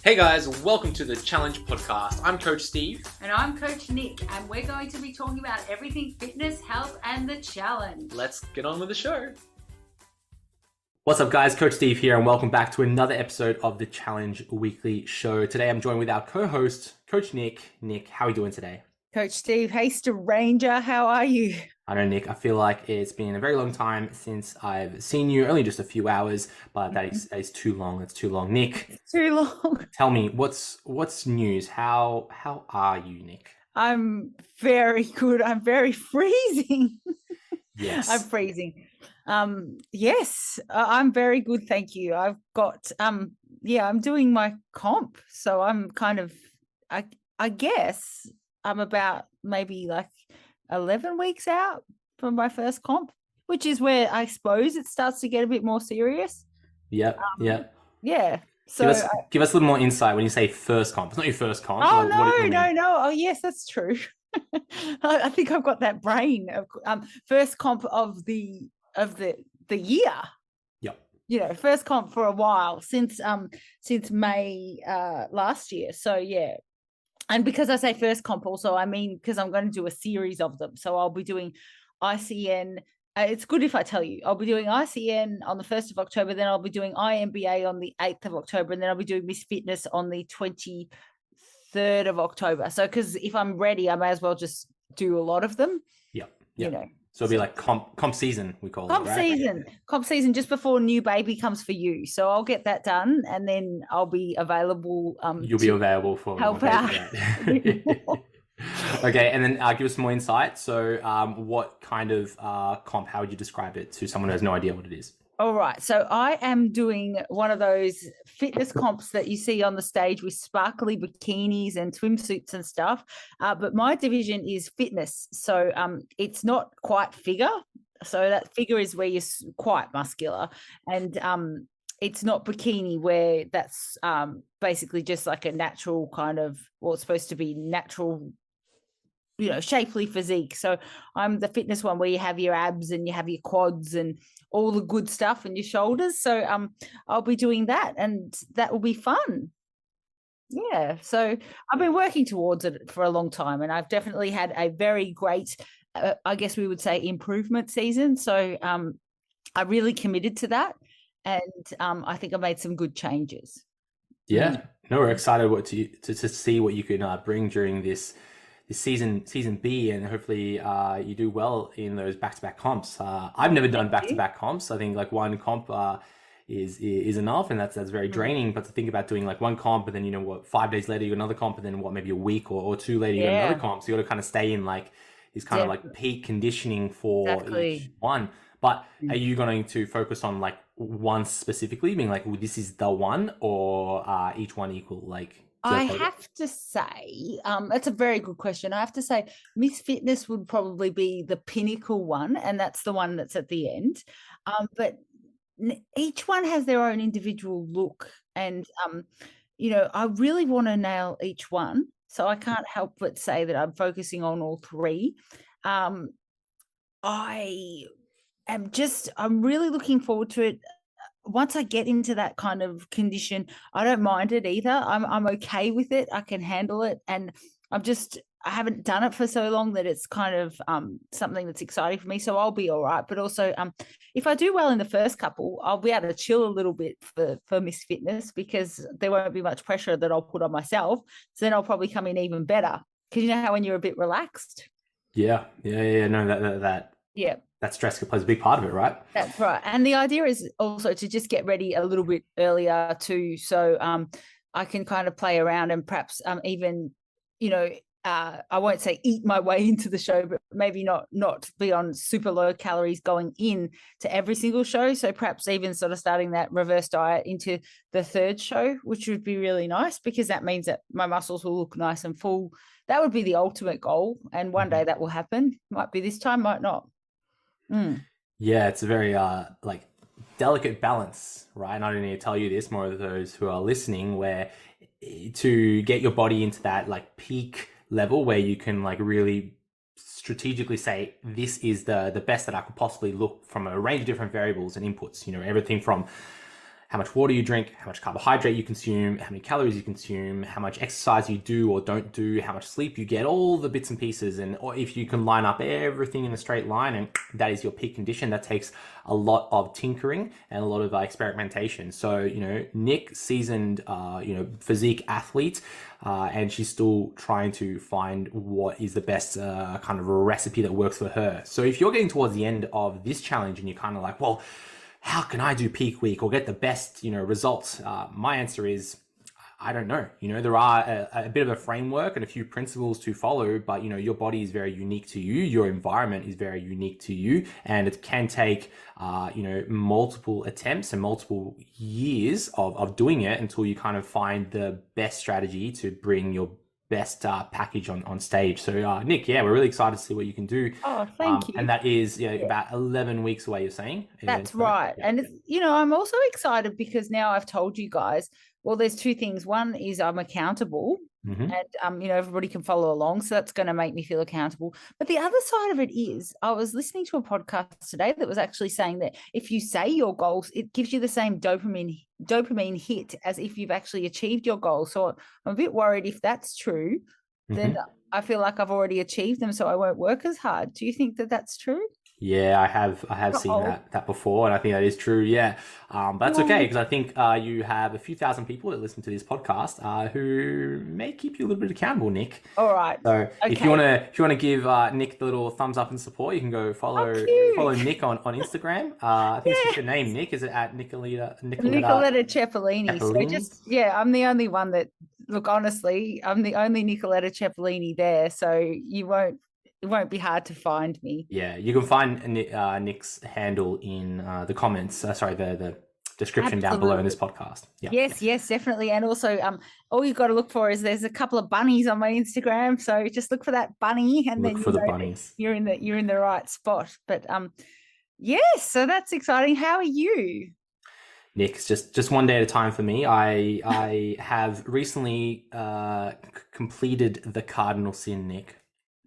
Hey guys, welcome to the Challenge Podcast. I'm Coach Steve. And I'm Coach Nick, and we're going to be talking about everything fitness, health, and the challenge. Let's get on with the show. What's up guys, Coach Steve here, and welcome back to another episode of the Challenge Weekly Show. Today I'm joined with our co-host, Coach Nick. Nick, how are you doing today? Coach Steve, hey Stranger, how are you? I know, Nick, I feel like it's been a very long time since I've seen you, only just a few hours, but that is too long. It's too long. Nick, It's too long. tell me, what's news? How are you, Nick? I'm very good. I'm very freezing. Yes. I'm freezing. Yes, I'm very good, thank you. I've got I'm doing my comp, so I'm kind of I guess I'm about maybe like 11 weeks out from my first comp, which is where I suppose it starts to get a bit more serious. Yeah. Yeah. So Give us a little more insight when you say first comp. It's not your first comp. Oh, Like, no. Oh, yes, that's true. I think I've got that brain of first comp of the year. Yep. You know, first comp for a while since May last year. So yeah. And because I say first comp also, I mean because I'm going to do a series of them. So I'll be doing ICN. It's good if I tell you. I'll be doing ICN on the 1st of October, then I'll be doing IMBA on the 8th of October, and then I'll be doing Miss Fitness on the 23rd of October. So because if I'm ready, I may as well just do a lot of them. Yep. You know. So it'll be like comp season, we call Comp it, right? Comp season just before new baby comes for you. So I'll get that done, and then I'll be available. You'll be available for help out. Okay, and then give us some more insight. So what kind of comp, how would you describe it to someone who has no idea what it is? All right. So I am doing one of those fitness comps that you see on the stage with sparkly bikinis and swimsuits and stuff. But my division is fitness. So it's not quite figure. So that figure is where you're quite muscular. And it's not bikini, where that's basically just like a natural kind of, well, it's supposed to be natural, you know, shapely physique. So I'm the fitness one where you have your abs and you have your quads and all the good stuff and your shoulders. So I'll be doing that, and that will be fun. Yeah. So I've been working towards it for a long time, and I've definitely had a very great, I guess we would say, improvement season. So I really committed to that, and I think I made some good changes. Yeah. No, we're excited to see what you can bring during this season B, and hopefully you do well in those back-to-back comps. I've never done back-to-back comps. I think like one comp is enough, and that's very draining. But to think about doing like one comp, and then, you know what, 5 days later you got another comp, and then what, maybe a week or two later you got another comp. So you got to kind of stay in like this kind of like peak conditioning for each one. But are you going to focus on like one specifically, being like, well, this is the one, or each one equal? Like, I have to say, that's a very good question. I have to say Miss Fitness would probably be the pinnacle one, and that's the one that's at the end. But each one has their own individual look, and, you know, I really want to nail each one. So I can't help but say that I'm focusing on all three. I'm really looking forward to it. Once I get into that kind of condition, I don't mind it either. I'm okay with it. I can handle it. And I haven't done it for so long that it's kind of something that's exciting for me. So I'll be all right. But also, if I do well in the first couple, I'll be able to chill a little bit for Miss Fitness, because there won't be much pressure that I'll put on myself. So then I'll probably come in even better. Because you know how when you're a bit relaxed? Yeah. No, that stress plays a big part of it, right? That's right. And the idea is also to just get ready a little bit earlier too. So I can kind of play around and perhaps even, you know, I won't say eat my way into the show, but maybe not be on super low calories going in to every single show. So perhaps even sort of starting that reverse diet into the third show, which would be really nice, because that means that my muscles will look nice and full. That would be the ultimate goal. And one day that will happen. Might be this time, might not. Yeah, it's a very like delicate balance, right? And I don't need to tell you this, more of those who are listening, where to get your body into that like peak level where you can like really strategically say, this is the best that I could possibly look from a range of different variables and inputs, you know, everything from how much water you drink, how much carbohydrate you consume, how many calories you consume, how much exercise you do or don't do, how much sleep you get, all the bits and pieces. And or if you can line up everything in a straight line and that is your peak condition, that takes a lot of tinkering and a lot of experimentation. So, Nick, seasoned, physique athlete, and she's still trying to find what is the best kind of a recipe that works for her. So if you're getting towards the end of this challenge and you're kind of like, well, how can I do peak week or get the best, results? My answer is, I don't know. There are a bit of a framework and a few principles to follow, but your body is very unique to you. Your environment is very unique to you, and it can take, multiple attempts and multiple years of doing it until you kind of find the best strategy to bring your best package on stage. So Nick, we're really excited to see what you can do. Oh, thank you. And that is about 11 weeks away, you're saying? That's right. Yeah. And it's, I'm also excited because now I've told you guys, well, there's two things. One is I'm accountable, and everybody can follow along, so that's going to make me feel accountable. But the other side of it is, I was listening to a podcast today that was actually saying that if you say your goals, it gives you the same dopamine hit as if you've actually achieved your goal. So I'm a bit worried if that's true, then I feel like I've already achieved them, so I won't work as hard. Do you think that that's true? Yeah, I have seen that before, and I think that is true. Yeah, but that's okay, because I think you have a few thousand people that listen to this podcast who may keep you a little bit accountable, Nick. All right. So if you wanna give Nick the little thumbs up and support, you can go follow Nick on Instagram. I think it's just your name, Nick. Is it at Nicoletta Ceppellini? So I'm the only one that. Look, honestly, I'm the only Nicoletta Ceppellini there, so it won't be hard to find me. Yeah, you can find Nick's handle in the comments. The description down below in this podcast. Yeah. Yes, definitely. And also, all you've got to look for is there's a couple of bunnies on my Instagram. So just look for that bunny, and then the bunnies. You're in the right spot. But yes, so that's exciting. How are you? Nick, it's just one day at a time for me. I have recently completed the cardinal sin, Nick.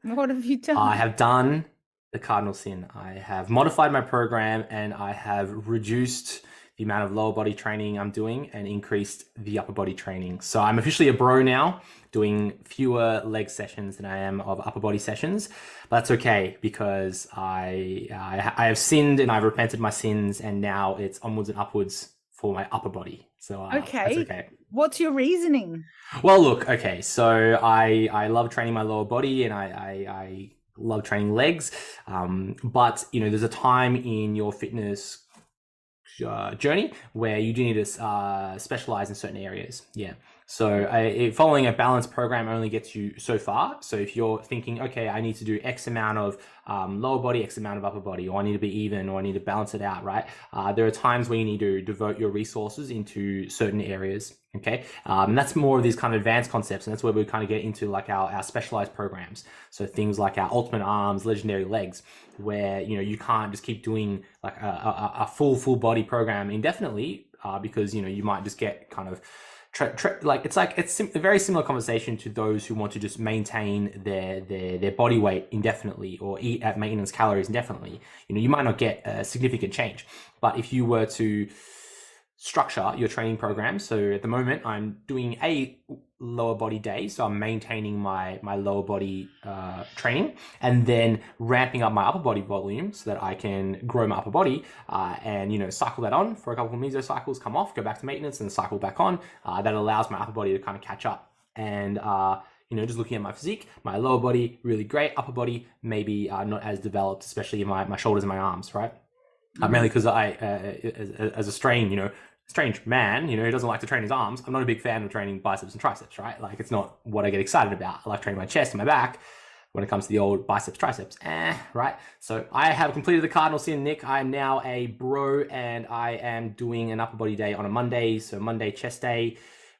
What have you done? I have done the cardinal sin. I have modified my program, and I have reduced the amount of lower body training I'm doing and increased the upper body training. So I'm officially a bro now, doing fewer leg sessions than I am of upper body sessions. But that's okay, because I have sinned and I've repented my sins, and now it's onwards and upwards for my upper body. So that's okay. What's your reasoning? Well, look, okay, so I love training my lower body, and I love training legs, but there's a time in your fitness journey where you do need to specialize in certain areas. So following a balanced program only gets you so far. So if you're thinking, okay, I need to do X amount of lower body, X amount of upper body, or I need to be even, or I need to balance it out, right? There are times where you need to devote your resources into certain areas, okay? And that's more of these kind of advanced concepts, and that's where we kind of get into like our specialized programs. So things like our ultimate arms, legendary legs, where, you can't just keep doing like a full body program indefinitely, because, you might just get kind of it's a very similar conversation to those who want to just maintain their body weight indefinitely or eat at maintenance calories indefinitely. You might not get a significant change, but if you were to structure your training program, so at the moment I'm doing a lower body day, so I'm maintaining my lower body training, and then ramping up my upper body volume so that I can grow my upper body, and cycle that on for a couple of meso cycles, come off, go back to maintenance, and cycle back on. That allows my upper body to kind of catch up. And just looking at my physique, my lower body really great, upper body maybe not as developed, especially in my shoulders and my arms, right? Mainly because I as a strange man, who doesn't like to train his arms, I'm not a big fan of training biceps and triceps, right? Like, it's not what I get excited about. I like training my chest and my back. When it comes to the old biceps, triceps, right? So I have completed the cardinal sin, Nick. I am now a bro, and I am doing an upper body day on a Monday. So Monday chest day,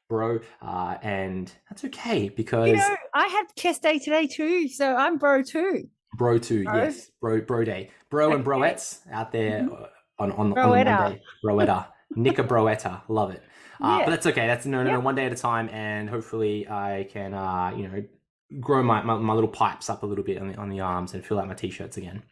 bro, and that's okay, because I had chest day today too, so I'm bro too. Bro too, yes, bro day, bro and broettes out there on Monday, broetta. Nika Broetta, love it. But that's okay. That's one day at a time, and hopefully I can, grow my little pipes up a little bit on the arms and fill out my t-shirts again.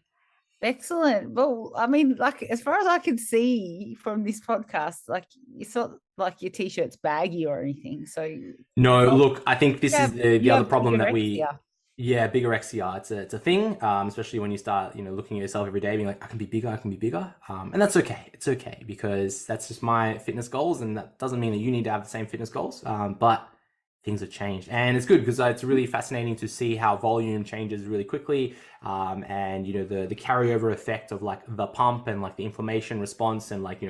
Excellent. Well, I mean, like as far as I can see from this podcast, like it's not like your t-shirt's baggy or anything. So No, oh, look, I think this is the you other have problem that bigorexia. yeah, bigorexia. It's a thing, especially when you start, looking at yourself every day, being like, I can be bigger, I can be bigger. And that's okay. It's okay because that's just my fitness goals, and that doesn't mean that you need to have the same fitness goals. But things have changed, and it's good because it's really fascinating to see how volume changes really quickly, and the carryover effect of like the pump and like the inflammation response, and like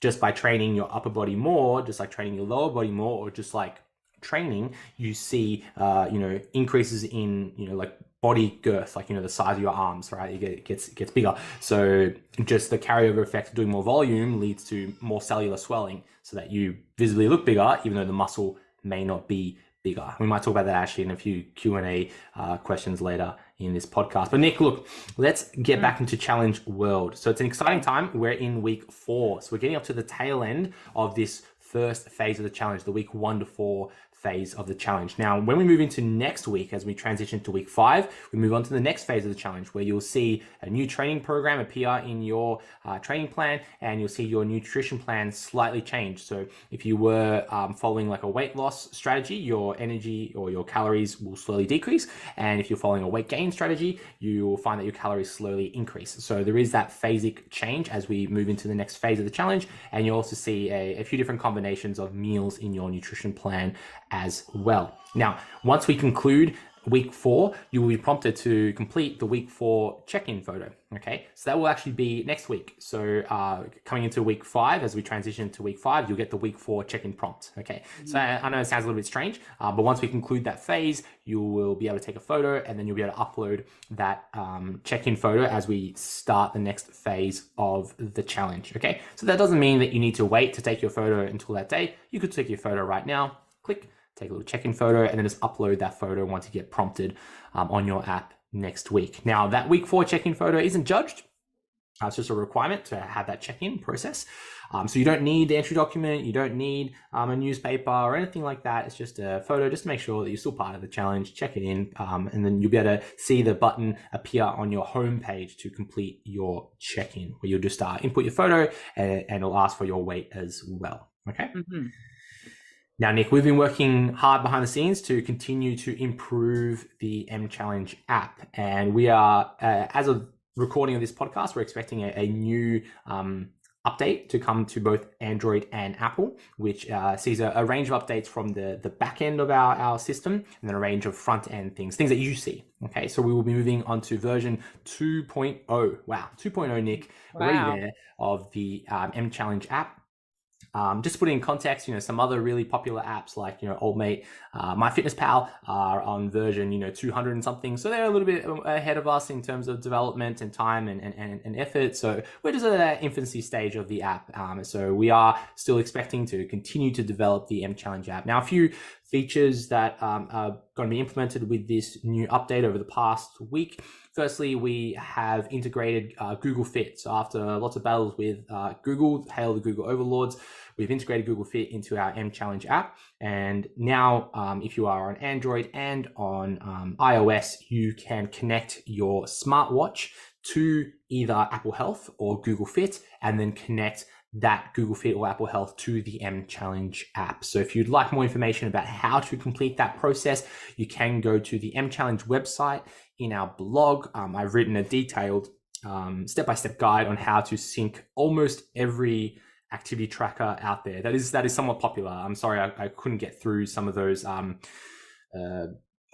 just by training your upper body more, just like training your lower body more, or just like training, you see increases in like body girth, like the size of your arms, right? It gets bigger. So just the carryover effect of doing more volume leads to more cellular swelling, so that you visibly look bigger, even though the muscle may not be bigger. We might talk about that actually in a few Q&A questions later in this podcast. But Nick, look, let's get back into challenge world. So it's an exciting time. We're in week 4. So we're getting up to the tail end of this first phase of the challenge, the week 1 to 4 phase of the challenge. Now, when we move into next week, as we transition to week 5, we move on to the next phase of the challenge, where you'll see a new training program appear in your training plan, and you'll see your nutrition plan slightly change. So if you were following like a weight loss strategy, your energy or your calories will slowly decrease. And if you're following a weight gain strategy, you will find that your calories slowly increase. So there is that phasic change as we move into the next phase of the challenge. And you'll also see a few different combinations of meals in your nutrition plan as well. Now, once we conclude week 4, you will be prompted to complete the week 4 check-in photo. Okay, so that will actually be next week. So coming into week 5, as we transition to week 5, you'll get the week 4 check-in prompt. Okay, so I know it sounds a little bit strange, but once we conclude that phase, you will be able to take a photo, and then you'll be able to upload that check-in photo as we start the next phase of the challenge. Okay, so that doesn't mean that you need to wait to take your photo until that day. You could take your photo right now, click, take a little check-in photo, and then just upload that photo once you get prompted on your app next week. Now, that week 4 check-in photo isn't judged. It's just a requirement to have that check-in process. So you don't need the entry document, you don't need a newspaper or anything like that. It's just a photo, just to make sure that you're still part of the challenge. Check it in, and then you'll be able to see the button appear on your home page to complete your check-in, where you'll just input your photo, and it'll ask for your weight as well. Okay. Mm-hmm. Now, Nick, we've been working hard behind the scenes to continue to improve the M Challenge app. And we are, as of recording of this podcast, we're expecting a new update to come to both Android and Apple, which sees a range of updates from the back end of our system, and then a range of front end things that you see. Okay, so we will be moving on to version 2.0. Wow, 2.0, Nick, already there, of the M Challenge app. Just to put it in context, some other really popular apps like, Oldmate, MyFitnessPal are on version, 200 and something. So they're a little bit ahead of us in terms of development and time and effort. So we're just at that infancy stage of the app. So we are still expecting to continue to develop the M Challenge app. Now, a few features that are going to be implemented with this new update over the past week. Firstly, we have integrated Google Fit. So after lots of battles with Google, hail the Google overlords, we've integrated Google Fit into our M Challenge app. And now, if you are on Android and on iOS, you can connect your smartwatch to either Apple Health or Google Fit, and then connect that Google Fit or Apple Health to the M Challenge app. So if you'd like more information about how to complete that process, you can go to the M Challenge website. In our blog, I've written a detailed step-by-step guide on how to sync almost every activity tracker out there. That is somewhat popular. I'm sorry, I couldn't get through some of those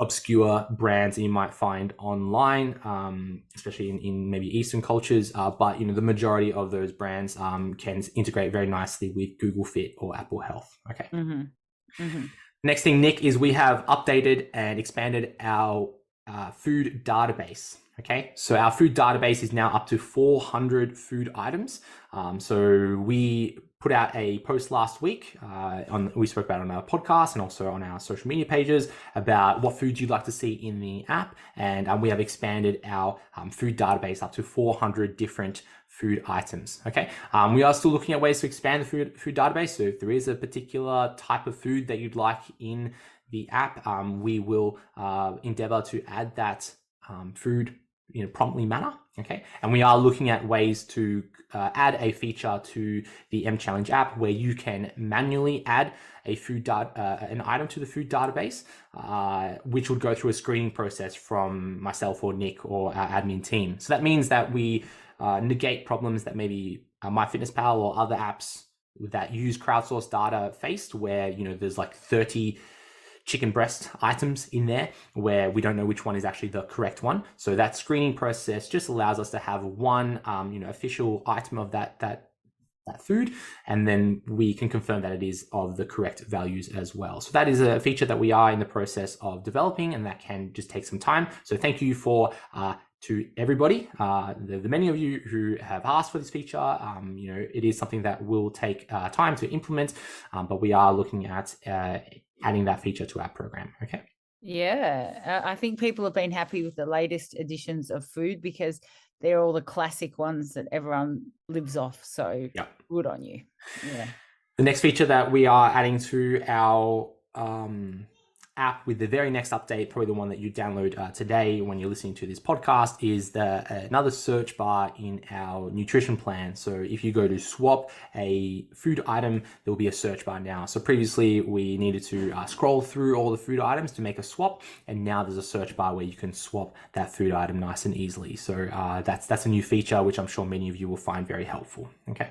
obscure brands that you might find online, especially in maybe Eastern cultures. But the majority of those brands can integrate very nicely with Google Fit or Apple Health. Okay. Mm-hmm. Mm-hmm. Next thing, Nick, is we have updated and expanded our food database. Okay, so our food database is now up to 400 food items. So we put out a post last week we spoke about it on our podcast and also on our social media pages about what foods you'd like to see in the app, and we have expanded our food database up to 400 different food items. Okay, we are still looking at ways to expand the food database. So if there is a particular type of food that you'd like in the app, we will endeavor to add that food promptly manner. Okay, and we are looking at ways to add a feature to the M Challenge app where you can manually add a an item to the food database, which would go through a screening process from myself or Nick or our admin team. So that means that we negate problems that maybe MyFitnessPal or other apps that use crowdsourced data faced, where there's like 30 chicken breast items in there where we don't know which one is actually the correct one. So that screening process just allows us to have one official item of that food, and then we can confirm that it is of the correct values as well. So that is a feature that we are in the process of developing, and that can just take some time. So thank you to everybody, the many of you who have asked for this feature. It is something that will take time to implement, but we are looking at adding that feature to our program. Okay. Yeah, I think people have been happy with the latest editions of food because they're all the classic ones that everyone lives off. So good on you. Yeah. The next feature that we are adding to our app with the very next update, probably the one that you download today when you're listening to this podcast, is another search bar in our nutrition plan. So if you go to swap a food item, there will be a search bar now. So previously we needed to scroll through all the food items to make a swap, and now there's a search bar where you can swap that food item nice and easily. So that's a new feature which I'm sure many of you will find very helpful. Okay.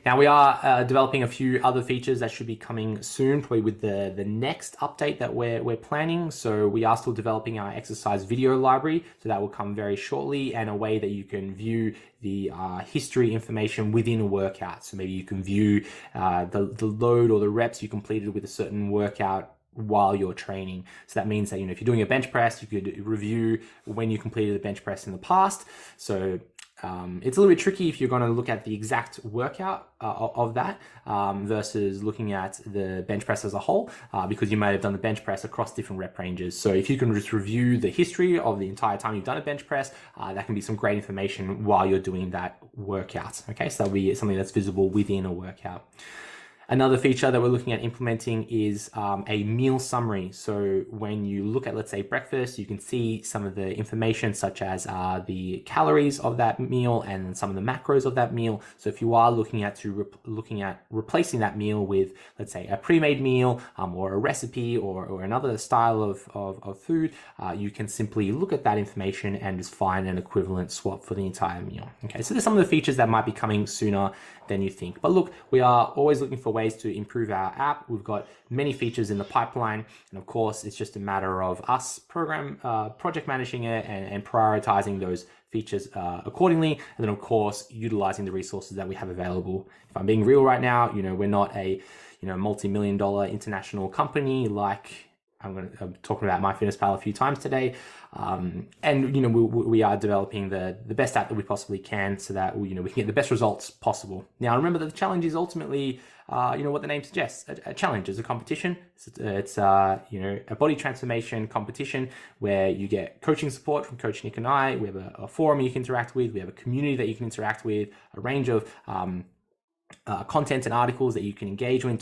Now we are developing a few other features that should be coming soon, probably with the next update that we're planning. So we are still developing our exercise video library, so that will come very shortly, and a way that you can view the history information within a workout. So maybe you can view the load or the reps you completed with a certain workout while you're training. So that means that if you're doing a bench press, you could review when you completed the bench press in the past. So it's a little bit tricky if you're going to look at the exact workout of that versus looking at the bench press as a whole, because you may have done the bench press across different rep ranges. So if you can just review the history of the entire time you've done a bench press, that can be some great information while you're doing that workout. Okay, so that'll be something that's visible within a workout. Another feature that we're looking at implementing is a meal summary. So when you look at, let's say, breakfast, you can see some of the information such as the calories of that meal and some of the macros of that meal. So if you are looking at replacing that meal with, let's say, a pre-made meal or a recipe or another style of food, you can simply look at that information and just find an equivalent swap for the entire meal. Okay, so there's some of the features that might be coming sooner than you think. But look, we are always looking for ways to improve our app. We've got many features in the pipeline, and of course it's just a matter of us project managing it and prioritizing those features accordingly, and then of course utilizing the resources that we have available. If I'm being real right now, we're not a multi-million-dollar international company like I'm talking about MyFitnessPal a few times today, and we are developing the best app that we possibly can, so that we can get the best results possible. Now remember that the challenge is ultimately what the name suggests. A challenge is a competition. It's a body transformation competition where you get coaching support from Coach Nick and I. We have a forum you can interact with. We have a community that you can interact with, a range of content and articles that you can engage with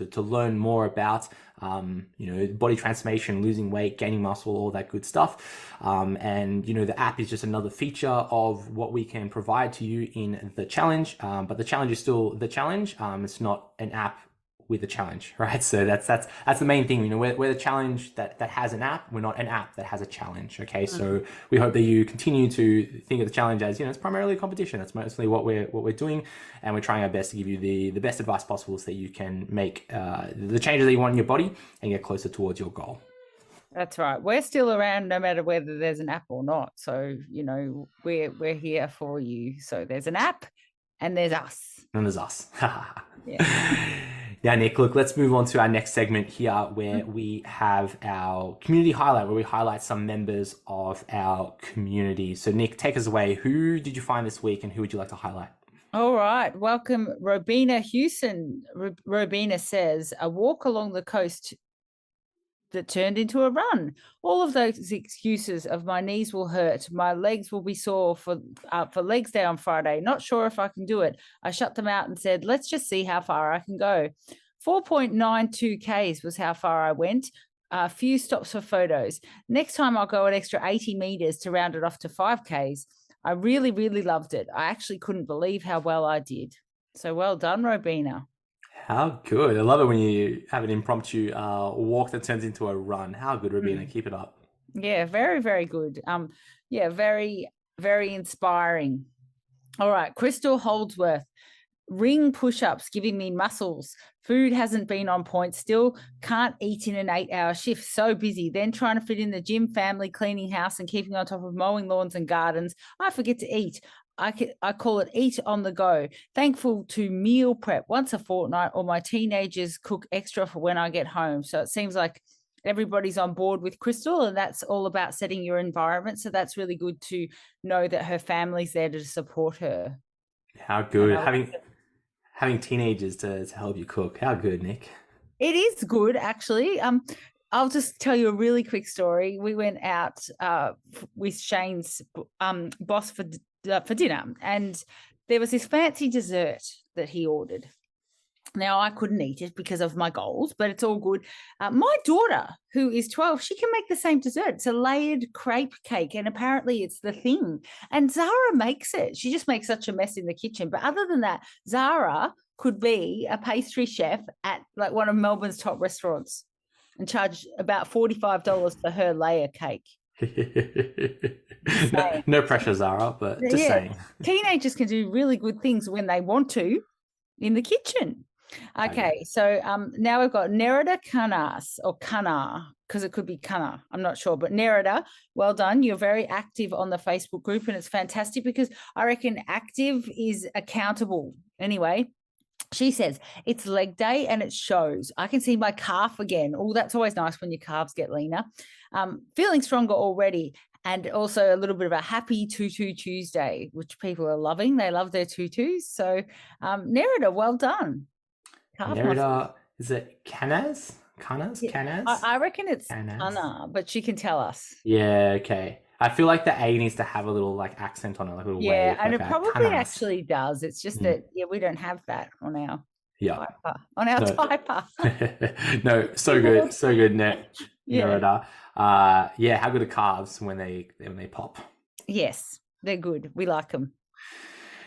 to learn more about body transformation, losing weight, gaining muscle, all that good stuff. And the app is just another feature of what we can provide to you in the challenge. But the challenge is still the challenge. It's not an app with a challenge, right? So that's the main thing. We're the challenge that has an app. We're not an app that has a challenge. Okay, so we hope that you continue to think of the challenge as it's primarily a competition. That's mostly what we're doing, and we're trying our best to give you the best advice possible so that you can make the changes that you want in your body and get closer towards your goal. That's right. We're still around no matter whether there's an app or not. So we're here for you. So there's an app, and there's us. And there's us. Yeah. Now, Nick, look, let's move on to our next segment here where we have our community highlight, where we highlight some members of our community. So, Nick, take us away. Who did you find this week and who would you like to highlight? All right. Welcome, Robina Hewson. Robina says, a walk along the coast that turned into a run. All of those excuses of my knees will hurt, my legs will be sore for legs day on Friday. Not sure if I can do it. I shut them out and said, let's just see how far I can go. 4.92 Ks was how far I went. A few stops for photos. Next time I'll go an extra 80 meters to round it off to 5Ks. I really, really loved it. I actually couldn't believe how well I did. So well done, Robina. How good. I love it when you have an impromptu walk that turns into a run. How good, Robina. Keep it up. Yeah, very, very good. Yeah, very, very inspiring. All right, Crystal Holdsworth. Ring push-ups giving me muscles. Food hasn't been on point. Still can't eat in an 8-hour shift. So busy. Then trying to fit in the gym, family, cleaning house, and keeping on top of mowing lawns and gardens. I forget to eat. I call it eat on the go. Thankful to meal prep once a fortnight, or my teenagers cook extra for when I get home. So it seems like everybody's on board with Crystal, and that's all about setting your environment. So that's really good to know that her family's there to support her. How good. Having teenagers to help you cook. How good, Nick? It is good, actually. I'll just tell you a really quick story. We went out with Shane's boss for dinner, and there was this fancy dessert that he ordered. Now, I couldn't eat it because of my goals, but it's all good. My daughter, who is 12, she can make the same dessert. It's a layered crepe cake, and apparently it's the thing. And Zara makes it. She just makes such a mess in the kitchen. But other than that, Zara could be a pastry chef at like one of Melbourne's top restaurants and charge about $45 for her layer cake. No pressure, Zara, but just saying. Teenagers can do really good things when they want to in the kitchen. Okay, so now we've got Nerida Canas, or Kana, because it could be Kana, I'm not sure. But Nerida, well done. You're very active on the Facebook group, and it's fantastic because I reckon active is accountable. Anyway, she says, it's leg day and it shows. I can see my calf again. Oh, that's always nice when your calves get leaner. Feeling stronger already. And also a little bit of a happy Tutu Tuesday, which people are loving. They love their tutus. So Nerida, well done. Nerida, is it Canas? Canas? I reckon it's Kana, but she can tell us. Yeah, okay. I feel like the A needs to have a little like accent on it, like a little wave. And like it probably actually does. It's just that we don't have that on our typer. No, so good, so good, Nerida. How good are calves when they pop? Yes, they're good. We like them.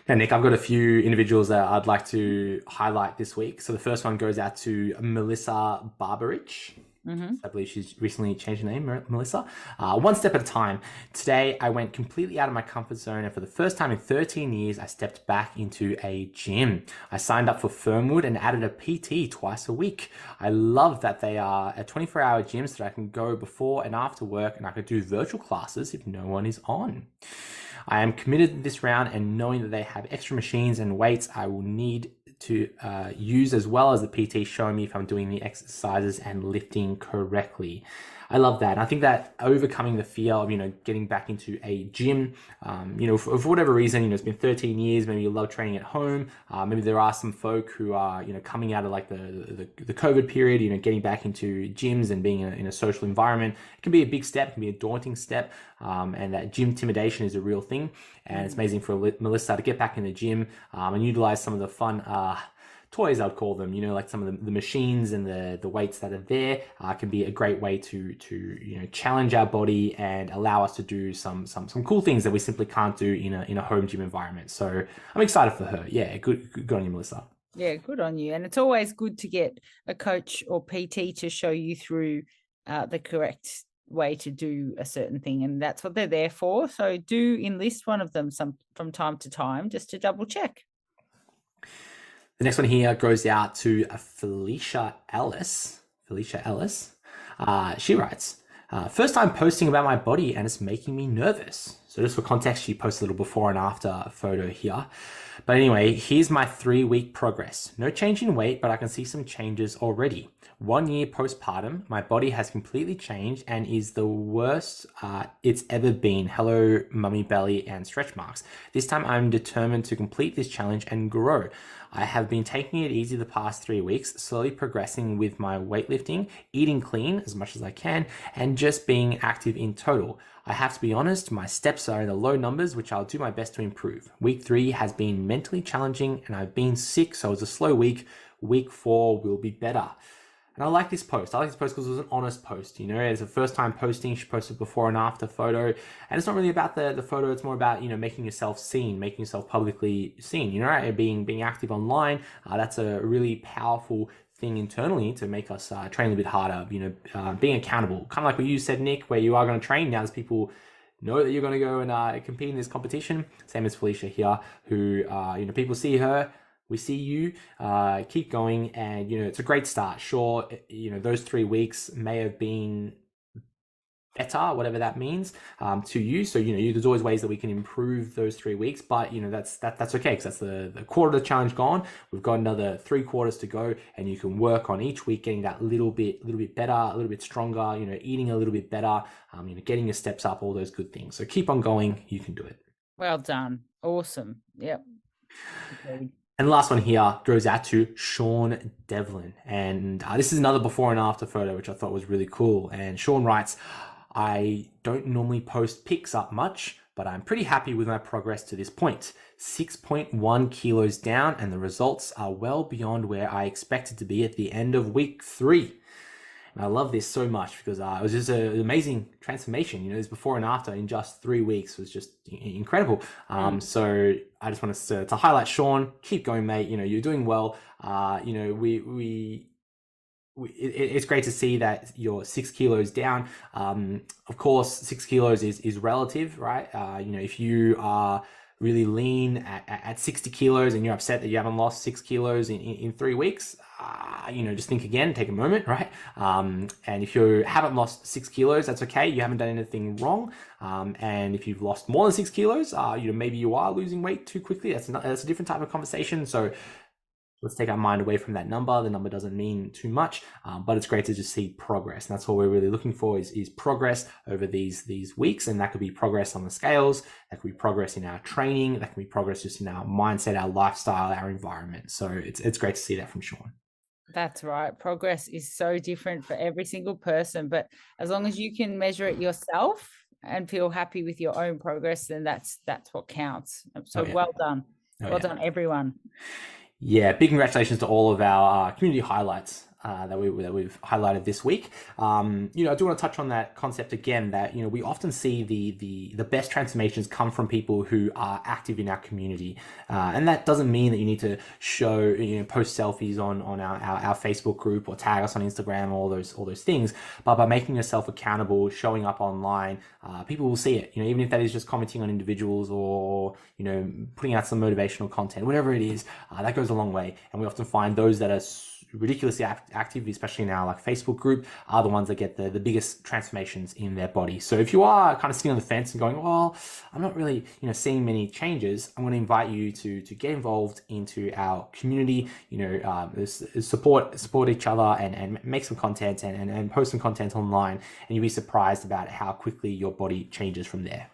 Now, Nick, I've got a few individuals that I'd like to highlight this week. So the first one goes out to Melissa Barbarich. I believe she's recently changed her name, Melissa. One step at a time. Today, I went completely out of my comfort zone, and for the first time in 13 years, I stepped back into a gym. I signed up for Fernwood and added a PT twice a week. I love that they are a 24-hour gym so that I can go before and after work, and I could do virtual classes if no one is on. I am committed this round, and knowing that they have extra machines and weights I will need to use, as well as the PT showing me if I'm doing the exercises and lifting correctly. I love that. And I think that overcoming the fear of, getting back into a gym, for whatever reason, it's been 13 years, maybe you love training at home. Maybe there are some folk who are, coming out of like the COVID period, getting back into gyms and being in a social environment. It can be a big step, it can be a daunting step. And that gym intimidation is a real thing. And it's amazing for Melissa to get back in the gym and utilize some of the fun toys, I'd call them, like some of the machines and the weights that are there can be a great way to challenge our body and allow us to do some cool things that we simply can't do in a home gym environment. So I'm excited for her. Yeah, good on you, Melissa. Yeah, good on you. And it's always good to get a coach or PT to show you through the correct way to do a certain thing, and that's what they're there for. So do enlist one of them from time to time just to double check. The next one here goes out to Felicia Ellis. She writes, first time posting about my body and it's making me nervous. So just for context, she posted a little before and after photo here. But anyway, here's my 3-week progress. No change in weight, but I can see some changes already. 1 year postpartum, my body has completely changed and is the worst it's ever been. Hello, mummy belly and stretch marks. This time I'm determined to complete this challenge and grow. I have been taking it easy the past 3 weeks, slowly progressing with my weightlifting, eating clean as much as I can, and just being active in total. I have to be honest, my steps are in the low numbers, which I'll do my best to improve. Week 3 has been mentally challenging and I've been sick, so it's a slow week. Week 4 will be better. And I like this post. I like this post because it was an honest post. You know, it's a first time posting. She posted before and after photo. And it's not really about the photo. It's more about, you know, making yourself seen, making yourself publicly seen, you know, right? Being active online. That's a really powerful thing internally to make us train a little bit harder, you know, being accountable. Kind of like what you said, Nick, where you are going to train. Now there's people know that you're going to go and compete in this competition. Same as Felicia here, who, you know, people see her. We see you, keep going, and, you know, it's a great start. Sure, you know, those 3 weeks may have been better, whatever that means, to you. So, you know, there's always ways that we can improve those 3 weeks, but, you know, that's okay, because that's the quarter of the challenge gone. We've got another 3 quarters to go, and you can work on each week getting that little bit better, a little bit stronger, you know, eating a little bit better, you know, getting your steps up, all those good things. So keep on going. You can do it. Well done. Awesome. Yep. Okay. And the last one here goes out to Sean Devlin. And this is another before and after photo, which I thought was really cool. And Sean writes, I don't normally post pics up much, but I'm pretty happy with my progress to this point. 6.1 kilos down, and the results are well beyond where I expected to be at the end of week 3. And I love this so much because it was just an amazing transformation. You know, this before and after in just 3 weeks was just incredible. So I just wanted to highlight Sean. Keep going, mate. You know, you're doing well. You know, it's great to see that you're 6 kilos down. Of course, 6 kilos is relative, right? You know, if you are really lean at 60 kilos and you're upset that you haven't lost 6 kilos in 3 weeks, you know, just think again, take a moment, right? And if you haven't lost 6 kilos, that's okay. You haven't done anything wrong. And if you've lost more than 6 kilos, you know, maybe you are losing weight too quickly. That's a different type of conversation. So let's take our mind away from that number. The number doesn't mean too much, but it's great to just see progress. And that's what we're really looking for is progress over these weeks. And that could be progress on the scales. That could be progress in our training. That can be progress just in our mindset, our lifestyle, our environment. So it's great to see that from Sean. That's right. Progress is so different for every single person, but as long as you can measure it yourself and feel happy with your own progress, then that's what counts. So well done. Well done, everyone. Yeah, big congratulations to all of our community highlights that we've highlighted this week. You know, I do want to touch on that concept again, that, you know, we often see the best transformations come from people who are active in our community. And that doesn't mean that you need to show, you know, post selfies on our Facebook group or tag us on Instagram, all those things. But by making yourself accountable, showing up online, people will see it, you know, even if that is just commenting on individuals or, you know, putting out some motivational content, whatever it is, that goes a long way. And we often find those that are ridiculously active, especially in our like Facebook group, are the ones that get the biggest transformations in their body. So if you are kind of sitting on the fence and going, well, I'm not really, you know, seeing many changes, I'm going to invite you to get involved into our community, you know, support each other and make some content and post some content online, and you'll be surprised about how quickly your body changes from there.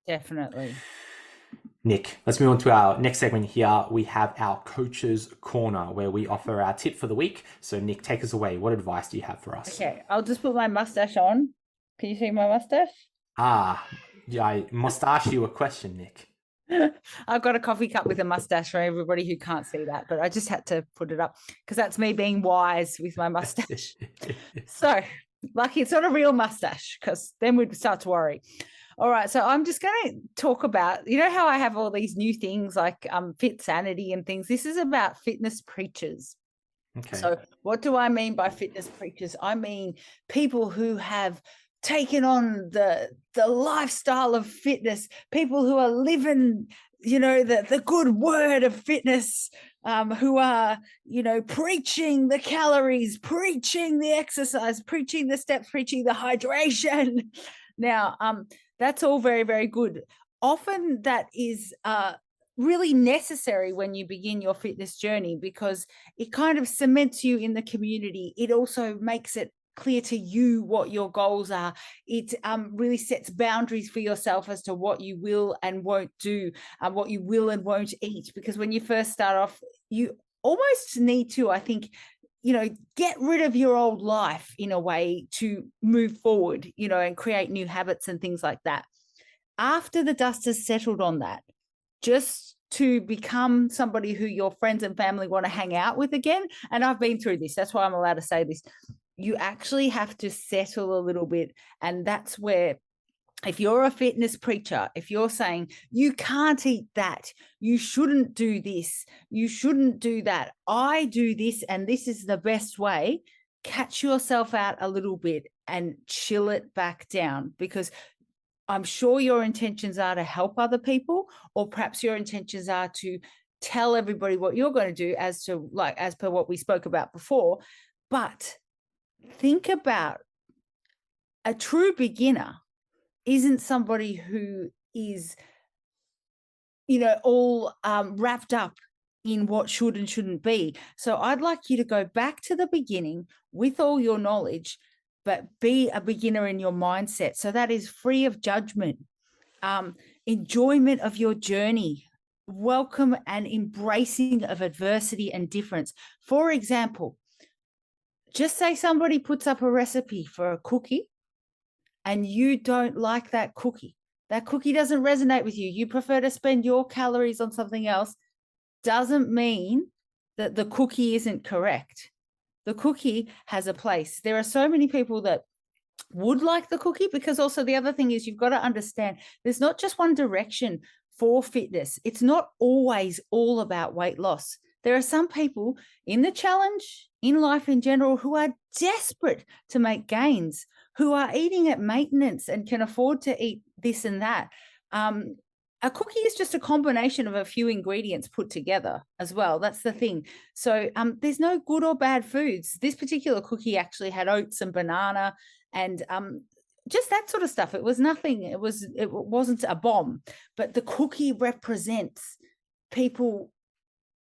Definitely. Nick, let's move on to our next segment here. We have our Coach's Corner, where we offer our tip for the week. So Nick, take us away. What advice do you have for us? Okay, I'll just put my mustache on. Can you see my mustache? Yeah, I must ask you a question, Nick. I've got a coffee cup with a mustache for everybody who can't see that, but I just had to put it up because that's me being wise with my mustache. So lucky it's not a real mustache, because then we'd start to worry. All right, so I'm just going to talk about, you know how I have all these new things like Fit Sanity and things. This is about fitness preachers. Okay. So what do I mean by fitness preachers? I mean people who have taken on the lifestyle of fitness, people who are living, you know, the good word of fitness, who are, you know, preaching the calories, preaching the exercise, preaching the steps, preaching the hydration. Now, that's all very, very good. Often that is really necessary when you begin your fitness journey, because it kind of cements you in the community. It also makes it clear to you what your goals are. It really sets boundaries for yourself as to what you will and won't do, what you will and won't eat. Because when you first start off, you almost need to, I think, you know, get rid of your old life in a way to move forward, you know, and create new habits and things like that. After the dust has settled on that, just to become somebody who your friends and family want to hang out with again, and I've been through this, that's why I'm allowed to say this, you actually have to settle a little bit. And that's where, if you're a fitness preacher, if you're saying you can't eat that, you shouldn't do this, you shouldn't do that, I do this and this is the best way, catch yourself out a little bit and chill it back down, because I'm sure your intentions are to help other people, or perhaps your intentions are to tell everybody what you're going to do as per what we spoke about before. But think about, a true beginner isn't somebody who is, all wrapped up in what should and shouldn't be. So I'd like you to go back to the beginning with all your knowledge, but be a beginner in your mindset. So that is free of judgment, enjoyment of your journey, welcome and embracing of adversity and difference. For example, just say somebody puts up a recipe for a cookie and you don't like that cookie. That cookie doesn't resonate with you. You prefer to spend your calories on something else. Doesn't mean that the cookie isn't correct. The cookie has a place. There are so many people that would like the cookie, because also the other thing is, you've got to understand there's not just one direction for fitness. It's not always all about weight loss. There are some people in the challenge, in life in general, who are desperate to make gains, who are eating at maintenance and can afford to eat this and that. A cookie is just a combination of a few ingredients put together as well. That's the thing. So there's no good or bad foods. This particular cookie actually had oats and banana and just that sort of stuff. It was nothing. It wasn't a bomb, but the cookie represents people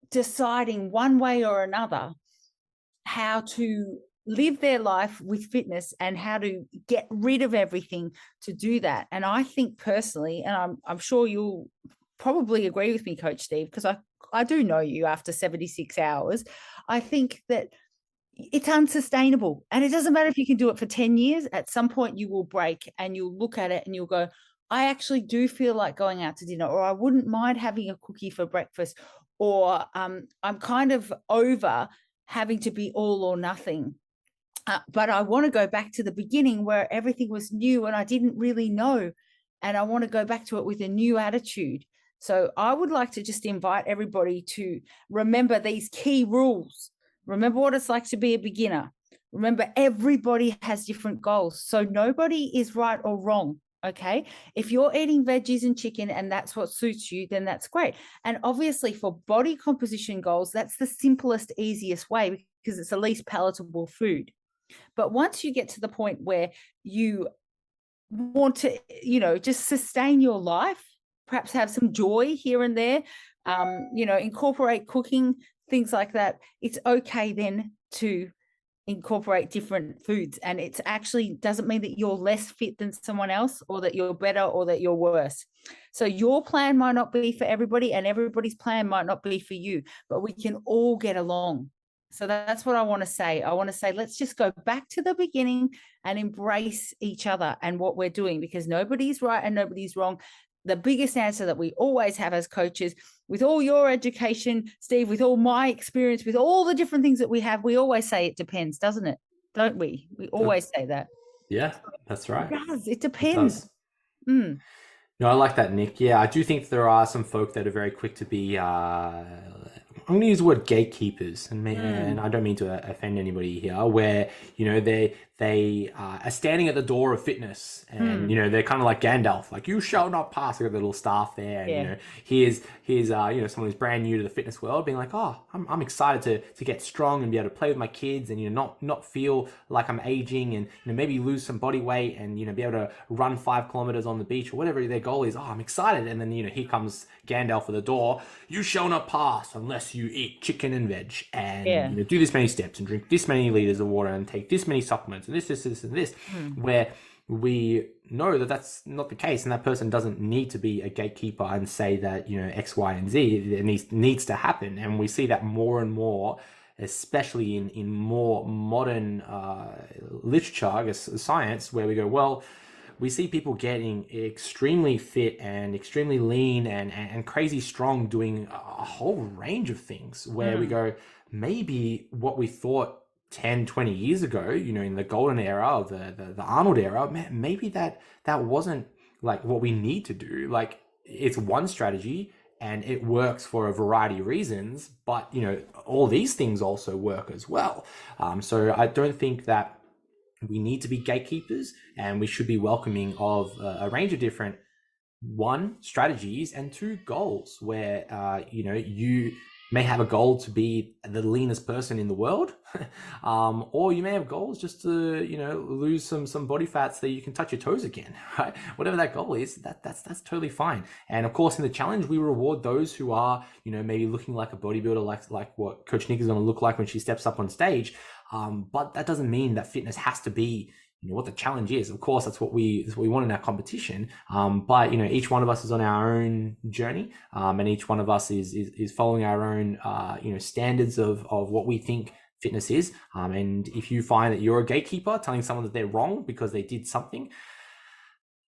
deciding one way or another how to live their life with fitness and how to get rid of everything to do that. And I think personally, and I'm sure you'll probably agree with me, Coach Steve, because I do know you after 76 hours, I think that it's unsustainable. And it doesn't matter if you can do it for 10 years, at some point you will break and you'll look at it and you'll go, I actually do feel like going out to dinner, or I wouldn't mind having a cookie for breakfast, or I'm kind of over having to be all or nothing. But I want to go back to the beginning where everything was new and I didn't really know. And I want to go back to it with a new attitude. So I would like to just invite everybody to remember these key rules. Remember what it's like to be a beginner. Remember, everybody has different goals. So nobody is right or wrong. Okay. If you're eating veggies and chicken and that's what suits you, then that's great. And obviously for body composition goals, that's the simplest, easiest way, because it's the least palatable food. But once you get to the point where you want to, just sustain your life, perhaps have some joy here and there, incorporate cooking, things like that, it's okay then to incorporate different foods. And it's actually doesn't mean that you're less fit than someone else, or that you're better, or that you're worse. So your plan might not be for everybody and everybody's plan might not be for you, but we can all get along. So that's what I want to say. I want to say, let's just go back to the beginning and embrace each other and what we're doing, because nobody's right and nobody's wrong. The biggest answer that we always have as coaches, with all your education, Steve, with all my experience, with all the different things that we have, we always say it depends, doesn't it? Don't we? We always say that. Yeah, that's right. It does. It depends. It does. No, I like that, Nick. Yeah, I do think there are some folk that are very quick to be, I'm going to use the word gatekeepers, and I don't mean to offend anybody here, where, they are standing at the door of fitness and, they're kind of like Gandalf, like, you shall not pass. They've got the little staff there. And, here's someone who's brand new to the fitness world being like, oh, I'm excited to get strong and be able to play with my kids and, not feel like I'm aging and, maybe lose some body weight and, be able to run 5 kilometers on the beach or whatever their goal is. Oh, I'm excited. And then, here comes Gandalf at the door. You shall not pass unless you eat chicken and veg and, do this many steps and drink this many liters of water and take this many supplements and this, and this, where we know that that's not the case, and that person doesn't need to be a gatekeeper and say that, X, Y, and Z it needs to happen. And we see that more and more, especially in more modern literature, I guess, science, where we go, well, we see people getting extremely fit and extremely lean and crazy strong, doing a whole range of things where we go, maybe what we thought 10, 20 years ago, in the golden era of the Arnold era, maybe that wasn't like what we need to do. Like, it's one strategy and it works for a variety of reasons, but all these things also work as well. So I don't think that we need to be gatekeepers, and we should be welcoming of a range of different, one, strategies, and two, goals, where you may have a goal to be the leanest person in the world, or you may have goals just to lose some body fat so that you can touch your toes again, right? Whatever that goal is, that's totally fine. And of course, in the challenge, we reward those who are maybe looking like a bodybuilder, like what Coach Nick is going to look like when she steps up on stage. But that doesn't mean that fitness has to be what the challenge is. Of course, that's what we want in our competition. But each one of us is on our own journey, and each one of us is following our own standards of what we think fitness is. And if you find that you're a gatekeeper telling someone that they're wrong because they did something,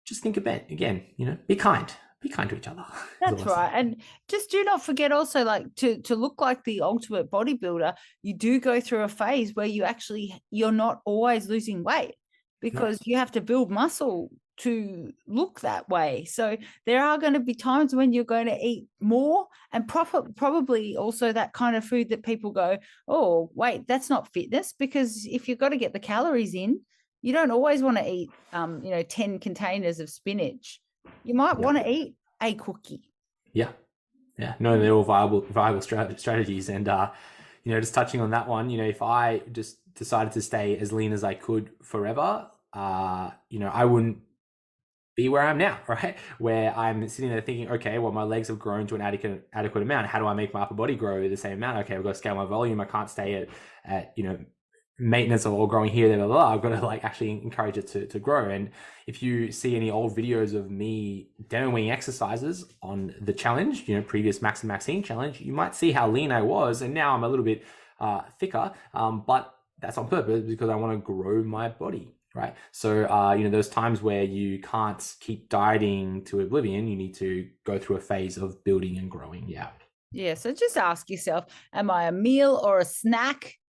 just think about it again. Be kind. Be kind to each other. That's right. And just do not forget also, like, to look like the ultimate bodybuilder, you do go through a phase where you're not always losing weight, because you have to build muscle to look that way. So there are going to be times when you're going to eat more, and probably also that kind of food that people go, oh, wait, that's not fitness, because if you've got to get the calories in, you don't always want to eat 10 containers of spinach. You might want to eat a cookie. Yeah. No, they're all viable strategies. And just touching on that one, if I just decided to stay as lean as I could forever, I wouldn't be where I am now, right? Where I'm sitting there thinking, okay, well, my legs have grown to an adequate amount. How do I make my upper body grow the same amount? Okay, I've got to scale my volume. I can't stay at maintenance or growing here, there, blah, blah, blah. I've got to actually encourage it to grow. And if you see any old videos of me demoing exercises on the challenge, previous Max and Maxine challenge, you might see how lean I was. And now I'm a little bit thicker, but that's on purpose because I want to grow my body, right? So, those times where you can't keep dieting to oblivion, you need to go through a phase of building and growing. Yeah. So just ask yourself, am I a meal or a snack?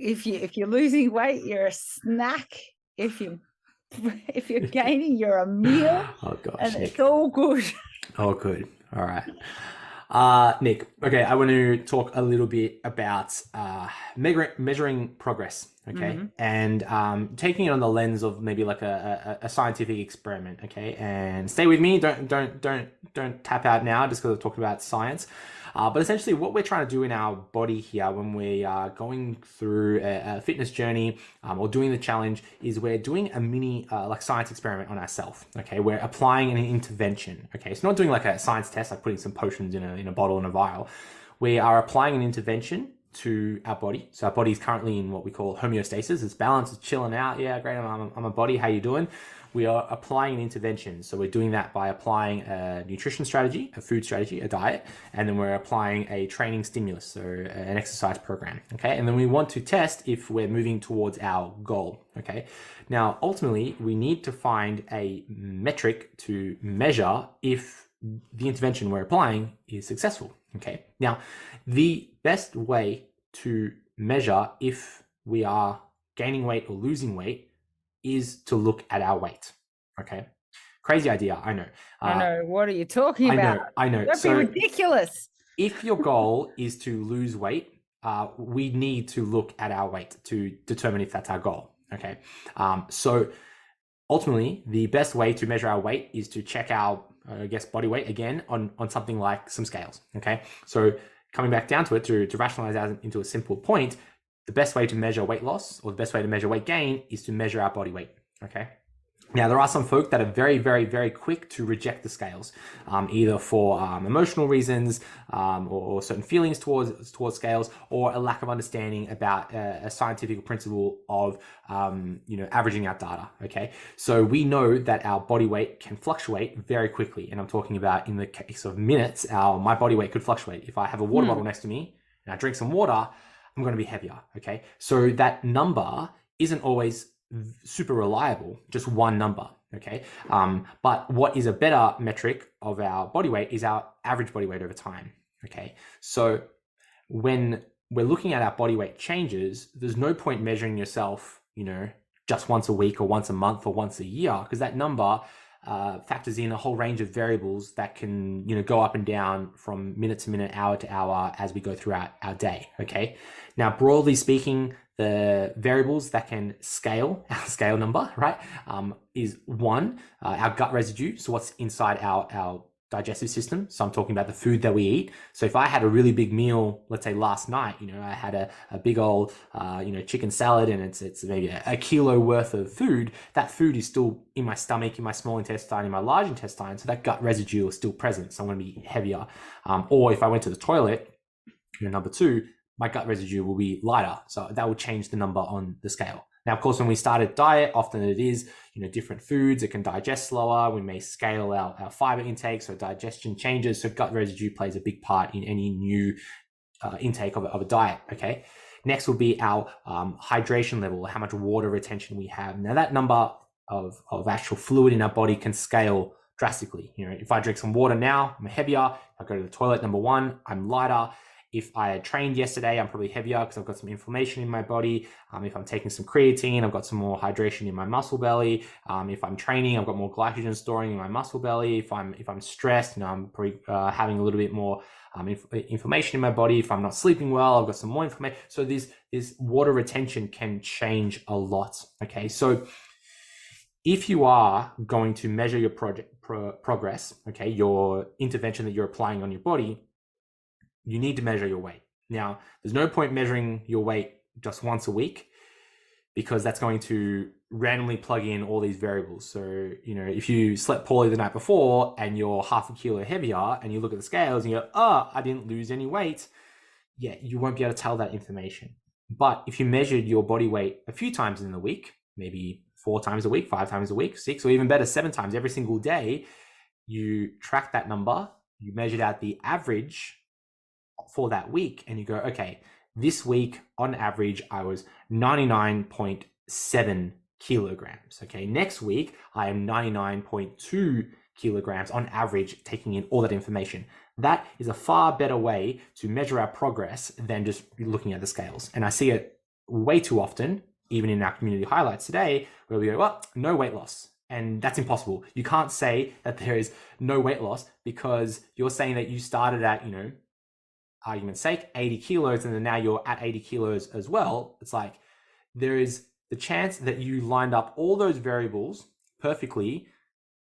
If you're losing weight, you're a snack. If you're gaining, you're a meal. Oh gosh, and Nick. It's all good. All good. All right. Nick, okay, I want to talk a little bit about measuring progress, okay, and taking it on the lens of maybe like a scientific experiment, okay. And stay with me. Don't tap out now just because I've talked about science. But essentially what we're trying to do in our body here when we are going through a fitness journey or doing the challenge is we're doing a mini like science experiment on ourselves. Okay, we're applying an intervention. Okay, it's not doing like a science test, like putting some potions in a bottle and a vial. We are applying an intervention to our body. So our body is currently in what we call homeostasis. It's balanced, it's chilling out. Yeah, great. I'm a body. How you doing? We are applying an intervention. So we're doing that by applying a nutrition strategy, a food strategy, a diet, and then we're applying a training stimulus, so an exercise program, okay? And then we want to test if we're moving towards our goal, okay? Now, ultimately, we need to find a metric to measure if the intervention we're applying is successful, okay? Now, the best way to measure if we are gaining weight or losing weight is to look at our weight. Okay, crazy idea, I know. I know. What are you talking about? I know. That'd be ridiculous. If your goal is to lose weight, we need to look at our weight to determine if that's our goal. Okay, so ultimately, the best way to measure our weight is to check our, body weight again on something like some scales. Okay, so coming back down to it to rationalize that into a simple point. The best way to measure weight loss or the best way to measure weight gain is to measure our body weight, okay? Now, there are some folk that are very, very, very quick to reject the scales, either for emotional reasons or certain feelings towards scales, or a lack of understanding about a scientific principle of, averaging out data, okay? So we know that our body weight can fluctuate very quickly. And I'm talking about in the case of minutes, my body weight could fluctuate. If I have a water bottle next to me and I drink some water, I'm going to be heavier, okay? So that number isn't always super reliable, just one number. Okay. But what is a better metric of our body weight is our average body weight over time. Okay. So when we're looking at our body weight changes, there's no point measuring yourself, just once a week or once a month or once a year, because that number factors in a whole range of variables that can, go up and down from minute to minute, hour to hour as we go throughout our day. Okay. Now, broadly speaking, the variables that can scale our scale number, right, is one, our gut residue. So what's inside our digestive system. So I'm talking about the food that we eat. So if I had a really big meal, let's say last night, I had a big old, chicken salad, and it's maybe a kilo worth of food, that food is still in my stomach, in my small intestine, in my large intestine. So that gut residue is still present. So I'm going to be heavier. Or if I went to the toilet, number two, my gut residue will be lighter. So that will change the number on the scale. Now, of course, when we start a diet, often it is, different foods. It can digest slower. We may scale our fiber intake, so digestion changes. So gut residue plays a big part in any new intake of a diet. Okay. Next will be our hydration level, how much water retention we have. Now, that number of actual fluid in our body can scale drastically. If I drink some water now, I'm heavier. If I go to the toilet, number one, I'm lighter. If I had trained yesterday, I'm probably heavier because I've got some inflammation in my body. If I'm taking some creatine, I've got some more hydration in my muscle belly. If I'm training, I've got more glycogen storing in my muscle belly. If I'm stressed, I'm probably having a little bit more inflammation in my body. If I'm not sleeping well, I've got some more inflammation. So this water retention can change a lot. Okay, so if you are going to measure your progress, okay, your intervention that you're applying on your body, you need to measure your weight. Now, there's no point measuring your weight just once a week, because that's going to randomly plug in all these variables. So, if you slept poorly the night before and you're half a kilo heavier and you look at the scales and you go, I didn't lose any weight. Yeah, you won't be able to tell that information. But if you measured your body weight a few times in the week, maybe 4 times a week, 5 times a week, 6, or even better, 7 times every single day, you track that number, you measured out the average for that week, and you go, okay, this week on average I was 99.7 kilograms. Okay, next week I am 99.2 kilograms on average, taking in all that information. That is a far better way to measure our progress than just looking at the scales. And I see it way too often, even in our community highlights today, where we go, well, no weight loss. And that's impossible. You can't say that there is no weight loss, because you're saying that you started at, argument's sake, 80 kilos, and then now you're at 80 kilos as well. It's like, there is the chance that you lined up all those variables perfectly,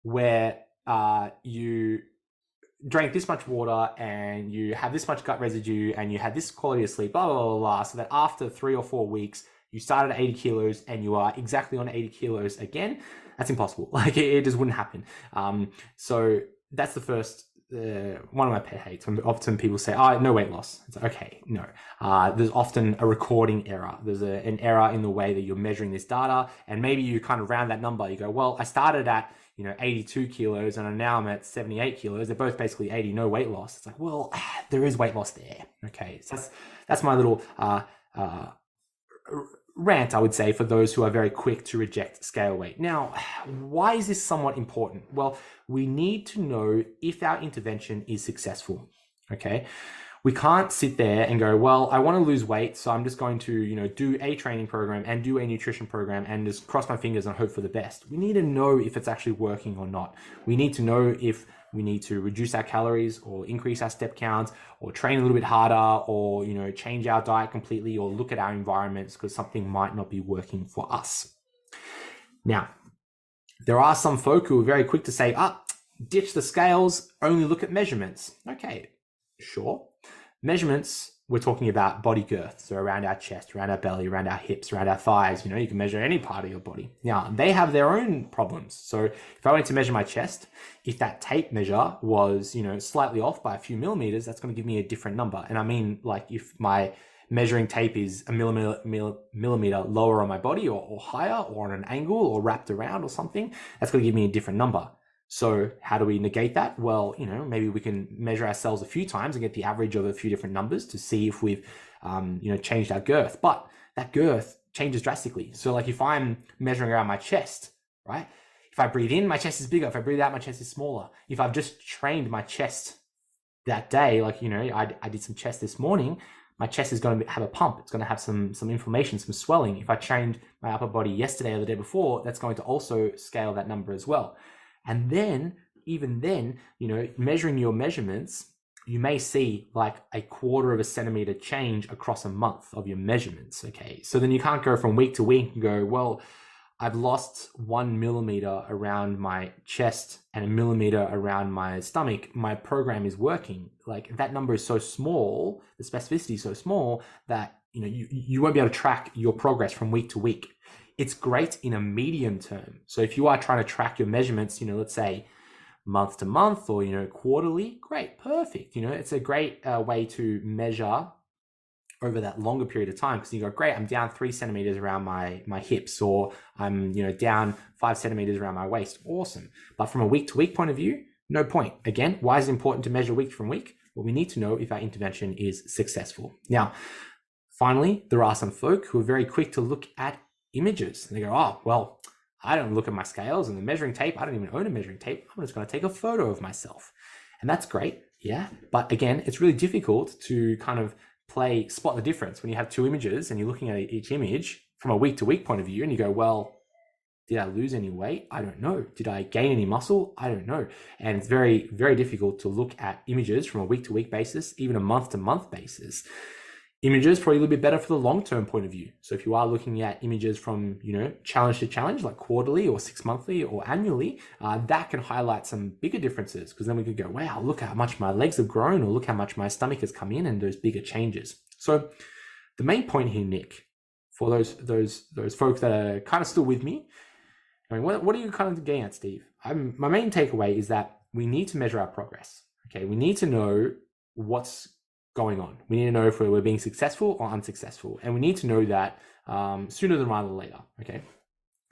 where you drank this much water and you have this much gut residue and you had this quality of sleep, blah, blah, blah, blah, so that after 3 or 4 weeks, you started at 80 kilos and you are exactly on 80 kilos again. That's impossible. Like, it just wouldn't happen. So that's the first, one of my pet hates. Often people say, no weight loss. It's like, okay, no. There's often a recording error. There's an error in the way that you're measuring this data. And maybe you kind of round that number. You go, well, I started at 82 kilos and now I'm at 78 kilos. They're both basically 80, no weight loss. It's like, well, there is weight loss there. Okay, so that's my little rant, I would say, for those who are very quick to reject scale weight. Now, why is this somewhat important? Well, we need to know if our intervention is successful. Okay, we can't sit there and go, well, I want to lose weight, so I'm just going to, do a training program and do a nutrition program and just cross my fingers and hope for the best. We need to know if it's actually working or not. We need to know if we need to reduce our calories or increase our step counts or train a little bit harder or, change our diet completely or look at our environments because something might not be working for us. Now, there are some folk who are very quick to say, ditch the scales, only look at measurements. Okay, sure. Measurements, we're talking about body girth, so around our chest, around our belly, around our hips, around our thighs. You can measure any part of your body. Now, they have their own problems. So if I went to measure my chest, if that tape measure was, slightly off by a few millimeters, that's going to give me a different number. And I mean, like, if my measuring tape is a millimeter lower on my body or higher or on an angle or wrapped around or something, that's going to give me a different number. So how do we negate that? Well, maybe we can measure ourselves a few times and get the average of a few different numbers to see if we've, changed our girth. But that girth changes drastically. So like if I'm measuring around my chest, right? If I breathe in, my chest is bigger. If I breathe out, my chest is smaller. If I've just trained my chest that day, like, I did some chest this morning, my chest is going to have a pump. It's going to have some inflammation, some swelling. If I trained my upper body yesterday or the day before, that's going to also scale that number as well. And then, even then, measuring your measurements, you may see like a 1/4 centimeter change across a month of your measurements. Okay. So then you can't go from week to week and go, well, I've lost 1 millimeter around my chest and 1 millimeter around my stomach. My program is working. Like that number is so small, the specificity is so small that you won't be able to track your progress from week to week. It's great in a medium term. So if you are trying to track your measurements, let's say month to month or quarterly, great, perfect. It's a great way to measure over that longer period of time, because you go, great, I'm down 3 centimeters around my hips, or I'm down 5 centimeters around my waist. Awesome. But from a week to week point of view, no point. Again, why is it important to measure week from week? Well, we need to know if our intervention is successful. Now, finally, there are some folk who are very quick to look at images, and they go, oh, well, I don't look at my scales and the measuring tape. I don't even own a measuring tape. I'm just going to take a photo of myself. And that's great. Yeah. But again, it's really difficult to kind of spot the difference when you have two images and you're looking at each image from a week to week point of view, and you go, well, did I lose any weight? I don't know. Did I gain any muscle? I don't know. And it's very, very difficult to look at images from a week to week basis, even a month to month basis. Images probably a little bit better for the long-term point of view. So if you are looking at images from, challenge to challenge, like quarterly or 6 monthly or annually, that can highlight some bigger differences, because then we could go, wow, look how much my legs have grown, or look how much my stomach has come in, and those bigger changes. So the main point here, Nick, for those folks that are kind of still with me, what are you kind of getting at, Steve? My main takeaway is that we need to measure our progress. Okay, we need to know what's going on. We need to know if we're being successful or unsuccessful, and we need to know that sooner than rather later. Okay,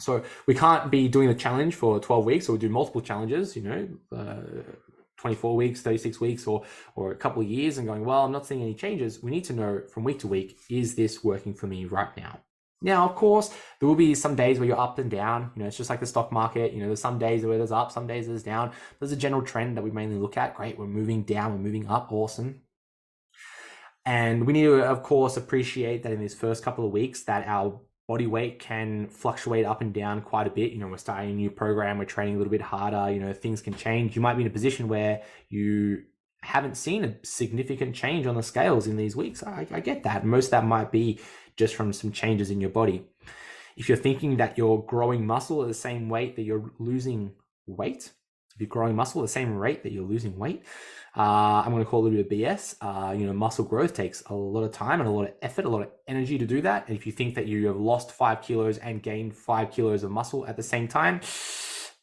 so we can't be doing the challenge for 12 weeks, or we do multiple challenges, 24 weeks, 36 weeks, or a couple of years, and going, well, I'm not seeing any changes. We need to know from week to week, is this working for me right now? Now, of course, there will be some days where you're up and down. It's just like the stock market. There's some days where there's up, some days there's down. There's a general trend that we mainly look at. Great, we're moving down, we're moving up. Awesome. And we need to, of course, appreciate that in these first couple of weeks that our body weight can fluctuate up and down quite a bit. We're starting a new program, we're training a little bit harder, things can change. You might be in a position where you haven't seen a significant change on the scales in these weeks. I get that. Most of that might be just from some changes in your body. If you're thinking that you're growing muscle at the same weight that you're losing weight, if you're growing muscle at the same rate that you're losing weight, I'm going to call it a bit of BS. Muscle growth takes a lot of time and a lot of effort, a lot of energy to do that. And if you think that you have lost 5 kilos and gained 5 kilos of muscle at the same time,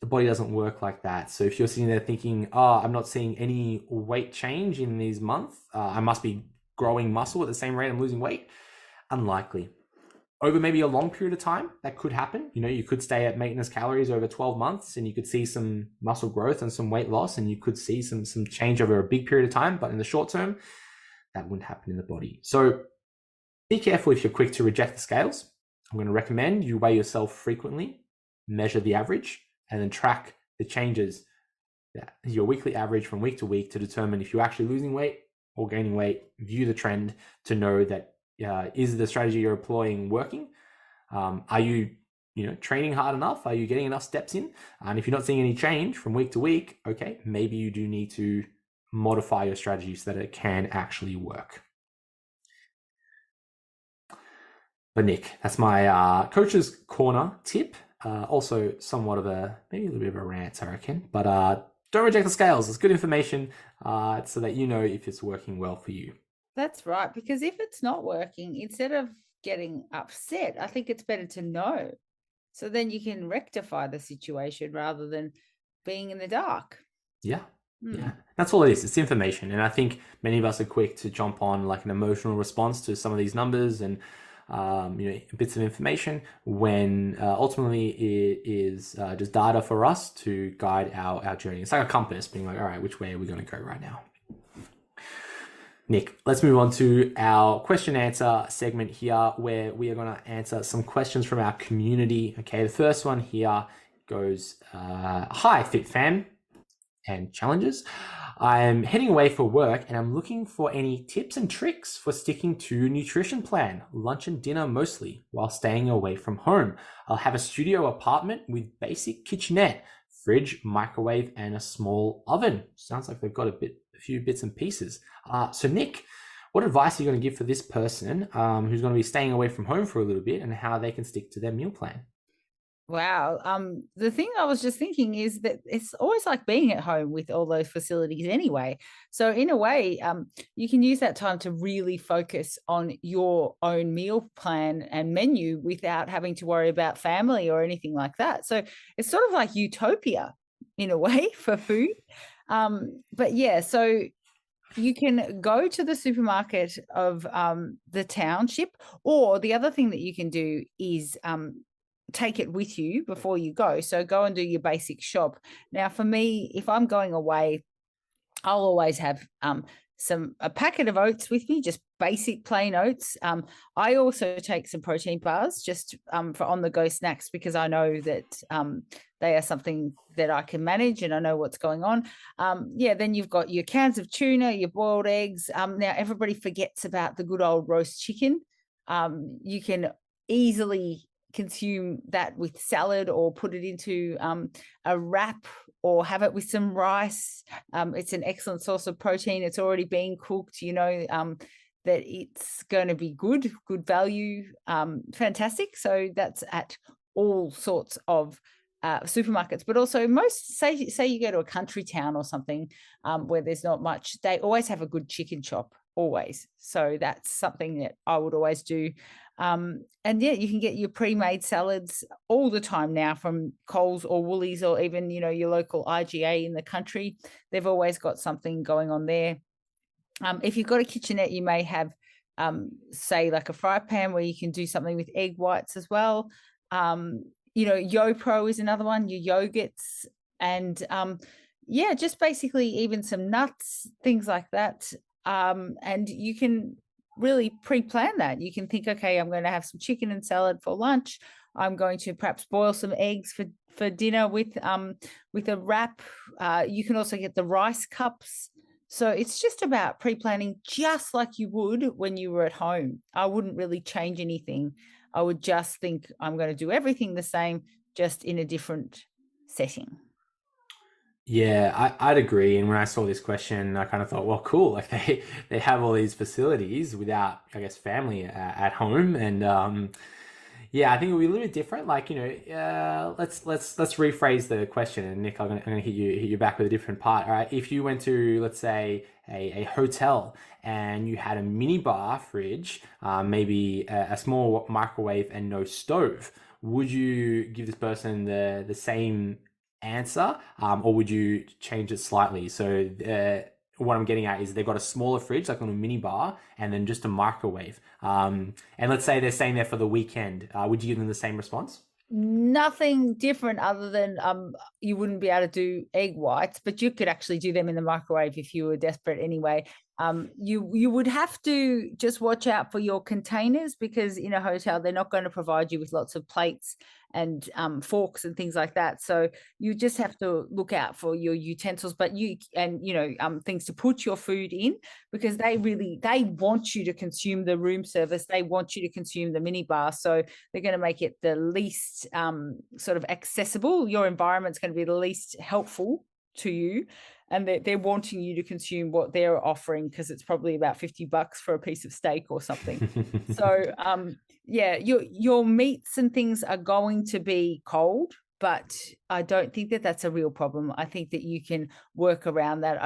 the body doesn't work like that. So if you're sitting there thinking, oh, I'm not seeing any weight change in these months, I must be growing muscle at the same rate I'm losing weight, unlikely. Over maybe a long period of time, that could happen. You could stay at maintenance calories over 12 months and you could see some muscle growth and some weight loss, and you could see some change over a big period of time. But in the short term, that wouldn't happen in the body. So be careful if you're quick to reject the scales. I'm going to recommend you weigh yourself frequently, measure the average, and then track the changes, your weekly average from week to week, to determine if you're actually losing weight or gaining weight. View the trend to know that is the strategy you're employing working? Are you training hard enough? Are you getting enough steps in? And if you're not seeing any change from week to week, okay, maybe you do need to modify your strategy so that it can actually work. But Nick, that's my coach's corner tip. Also somewhat of maybe a little bit of a rant, I reckon. But don't reject the scales. It's good information so that you know if it's working well for you. That's right, because if it's not working, instead of getting upset, I think it's better to know. So then you can rectify the situation rather than being in the dark. Yeah. Yeah, that's all it is. It's information. And I think many of us are quick to jump on like an emotional response to some of these numbers and bits of information, when ultimately it is just data for us to guide our journey. It's like a compass, being like, all right, which way are we going to go right now? Nick, let's move on to our question answer segment here, where we are going to answer some questions from our community. Okay, the first one here goes, hi, Fit Fam and challenges. I'm heading away for work and I'm looking for any tips and tricks for sticking to a nutrition plan, lunch and dinner mostly, while staying away from home. I'll have a studio apartment with basic kitchenette, fridge, microwave, and a small oven. Sounds like they've got a few bits and pieces. So Nick, what advice are you going to give for this person who's going to be staying away from home for a little bit, and how they can stick to their meal plan? Wow. The thing I was just thinking is that it's always like being at home with all those facilities anyway. So in a way, you can use that time to really focus on your own meal plan and menu without having to worry about family or anything like that. So it's sort of like utopia in a way for food. But yeah, so you can go to the supermarket of the township, or the other thing that you can do is take it with you before you go. So go and do your basic shop. Now, for me, if I'm going away, I'll always have a packet of oats with me, just basic plain oats. I also take some protein bars just for on-the-go snacks, because I know that they are something that I can manage and I know what's going on. Then you've got your cans of tuna, your boiled eggs. Now, everybody forgets about the good old roast chicken. You can easily consume that with salad, or put it into a wrap, or have it with some rice. It's an excellent source of protein. It's already been cooked, that it's going to be good value, fantastic. So that's at all sorts of supermarkets, but also most, say you go to a country town or something where there's not much, they always have a good chicken chop, always. So that's something that I would always do. And yeah, you can get your pre-made salads all the time now from Coles or Woolies, or even, your local IGA in the country. They've always got something going on there. If you've got a kitchenette, you may have, say, like a fry pan where you can do something with egg whites as well. YoPro is another one, your yogurts, and just basically even some nuts, things like that. And you can really pre-plan that. You can think, okay, I'm going to have some chicken and salad for lunch. I'm going to perhaps boil some eggs for dinner with a wrap. You can also get the rice cups. So it's just about pre-planning, just like you would when you were at home. I wouldn't really change anything. I would just think I'm going to do everything the same, just in a different setting. Yeah, I'd agree. And when I saw this question, I kind of thought, well, cool. Like they have all these facilities without, I guess, family at home, and I think it'll be a little bit different. Like, let's rephrase the question. And Nick, I'm gonna hit you back with a different part. All right, if you went to, let's say, a hotel and you had a mini bar fridge, maybe a small microwave and no stove, would you give this person the same answer, or would you change it slightly? So what I'm getting at is they've got a smaller fridge, like on a mini bar, and then just a microwave. And let's say they're staying there for the weekend. Would you give them the same response? Nothing different, other than you wouldn't be able to do egg whites, but you could actually do them in the microwave if you were desperate anyway. You would have to just watch out for your containers, because in a hotel they're not going to provide you with lots of plates and forks and things like that. So you just have to look out for your utensils, but things to put your food in, because they want you to consume the room service. They want you to consume the mini bar. So they're going to make it the least sort of accessible. Your environment's going to be the least helpful to you, and they're wanting you to consume what they're offering, because it's probably about $50 for a piece of steak or something. So your meats and things are going to be cold, but I don't think that that's a real problem. I think that you can work around that.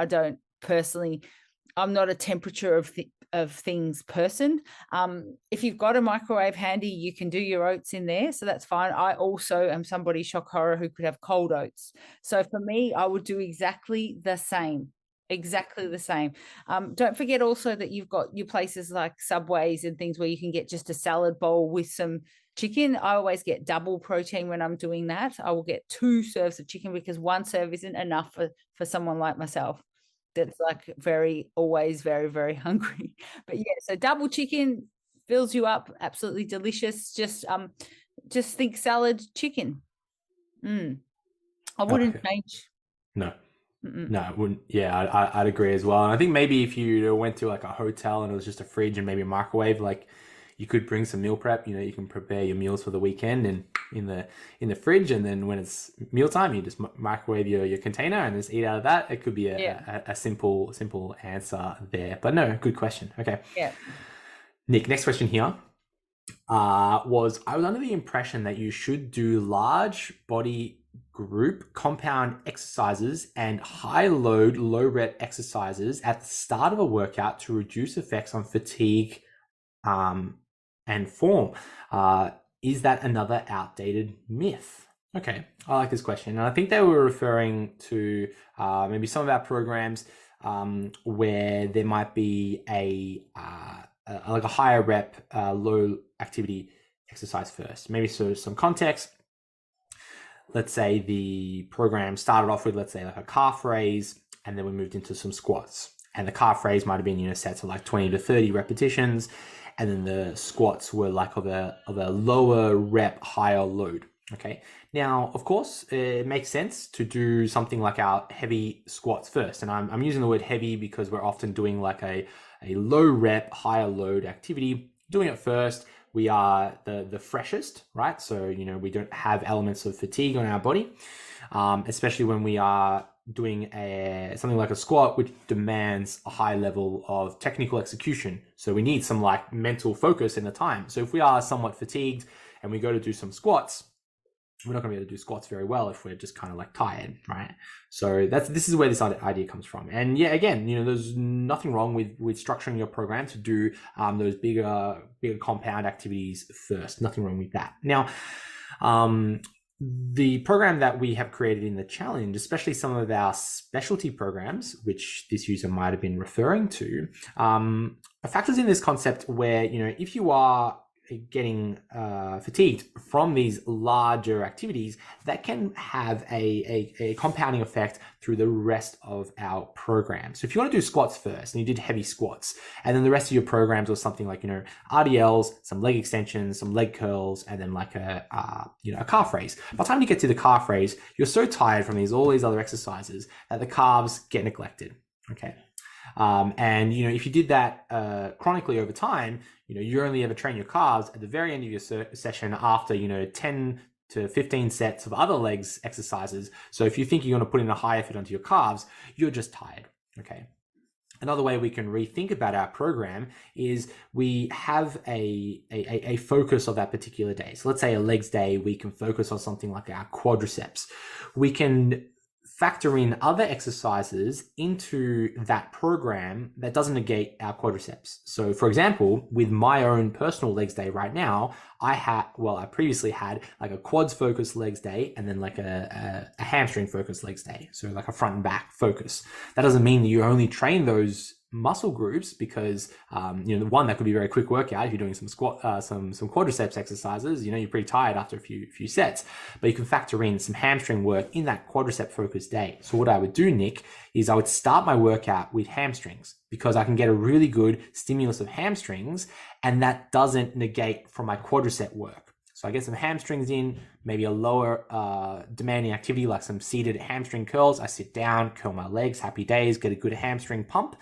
I'm not a temperature of things person. If you've got a microwave handy, you can do your oats in there, so that's fine. I also am somebody, shock horror, who could have cold oats. So for me, I would do exactly the same. Don't forget also that you've got your places like Subways and things where you can get just a salad bowl with some chicken. I always get double protein when I'm doing that. I will get 2 serves of chicken, because 1 serve isn't enough for someone like myself. that's like always very, very hungry. But yeah, so double chicken fills you up, absolutely delicious. Just think salad chicken. I wouldn't change. No. No, it wouldn't. Yeah, I'd agree as well. And I think maybe if you went to like a hotel and it was just a fridge and maybe a microwave, like you could bring some meal prep. You can prepare your meals for the weekend and in the fridge, and then when it's mealtime, you just microwave your container and just eat out of that. It could be a simple answer there. But no, good question. Okay. Yeah. Nick, next question here. I was under the impression that you should do large body group compound exercises and high load, low rep exercises at the start of a workout to reduce effects on fatigue and form. Is that another outdated myth? Okay, I like this question. And I think they were referring to maybe some of our programs where there might be a higher rep, low activity exercise first. Maybe so some context. Let's say the program started off with, let's say, like a calf raise, and then we moved into some squats. And the calf raise might have been, sets of like 20 to 30 repetitions. And then the squats were like of a lower rep, higher load. Okay. Now, of course, it makes sense to do something like our heavy squats first. And I'm using the word heavy because we're often doing like a low rep, higher load activity. Doing it first, we are the freshest, right? So, we don't have elements of fatigue on our body, especially when we are doing something like a squat, which demands a high level of technical execution. So we need some like mental focus in the time. So if we are somewhat fatigued and we go to do some squats, we're not going to be able to do squats very well if we're just kind of like tired, right? So this is where this idea comes from. And yeah, again, there's nothing wrong with structuring your program to do those bigger compound activities first. Nothing wrong with that. Now, the program that we have created in the challenge, especially some of our specialty programs, which this user might have been referring to, factors in this concept where, if you are getting fatigued from these larger activities, that can have a compounding effect through the rest of our program. So if you want to do squats first and you did heavy squats, and then the rest of your programs was something like, RDLs, some leg extensions, some leg curls, and then like a calf raise. By the time you get to the calf raise, you're so tired from all these other exercises that the calves get neglected. Okay. And if you did that chronically over time, you only ever train your calves at the very end of your session after 10 to 15 sets of other legs exercises. So if you think you're going to put in a high effort onto your calves, you're just tired. Okay. Another way we can rethink about our program is we have a focus of that particular day. So let's say a legs day, we can focus on something like our quadriceps. We can factor in other exercises into that program that doesn't negate our quadriceps. So for example, with my own personal legs day right now, I previously had like a quads focused legs day and then like a hamstring focused legs day. So like a front and back focus. That doesn't mean that you only train those muscle groups because one, that could be a very quick workout if you're doing some quadriceps exercises. You're pretty tired after a few sets, but you can factor in some hamstring work in that quadricep focused day. So what I would do, Nick, is I would start my workout with hamstrings because I can get a really good stimulus of hamstrings, and that doesn't negate from my quadricep work. So I get some hamstrings in, maybe a lower demanding activity like some seated hamstring curls. I sit down, curl my legs, happy days, get a good hamstring pump.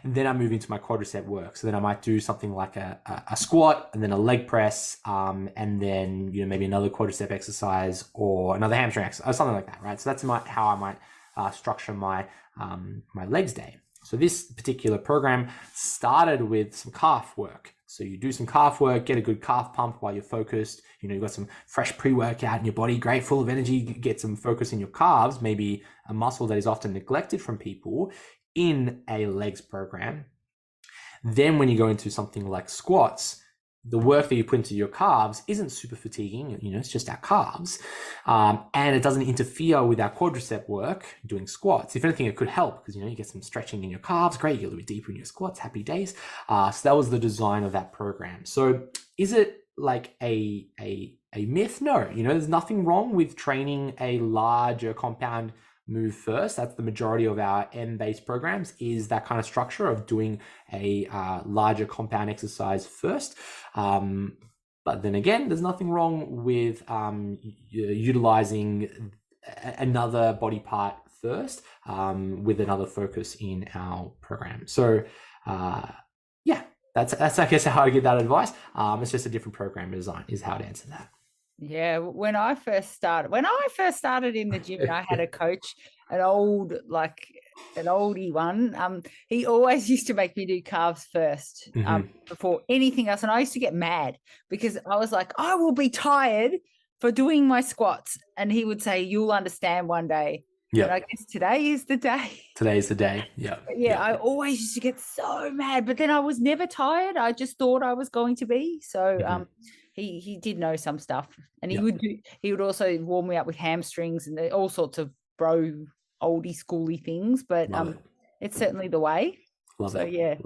And then I move into my quadricep work. So then I might do something like a squat and then a leg press, and then maybe another quadricep exercise or another hamstring exercise or something like that, right? So that's how I might structure my legs day. So this particular program started with some calf work. So you do some calf work, get a good calf pump while you're focused. You've got some fresh pre-workout in your body, great, full of energy, get some focus in your calves, maybe a muscle that is often neglected from people in a legs program. Then when you go into something like squats, the work that you put into your calves isn't super fatiguing, it's just our calves. And it doesn't interfere with our quadricep work doing squats. If anything, it could help because, you get some stretching in your calves. Great, you get a little bit deeper in your squats, happy days. So that was the design of that program. So is it like a myth? No, there's nothing wrong with training a larger compound move first. That's the majority of our M-based programs, is that kind of structure of doing a larger compound exercise first. But then again, there's nothing wrong with utilizing another body part first with another focus in our program. So yeah, that's I guess how I give that advice. It's just a different program design is how to answer that. Yeah, when I first started in the gym and I had a coach, an oldie one, he always used to make me do calves first before anything else. And I used to get mad because I was like, I will be tired for doing my squats. And he would say, you'll understand one day. Yeah. And I guess today is the day. Today is the day. Yeah. Yeah. I always used to get so mad, but then I was never tired. I just thought I was going to be. So he did know some stuff, and he would also warm me up with hamstrings and all sorts of oldie schooly things. But it's certainly the way. Love it.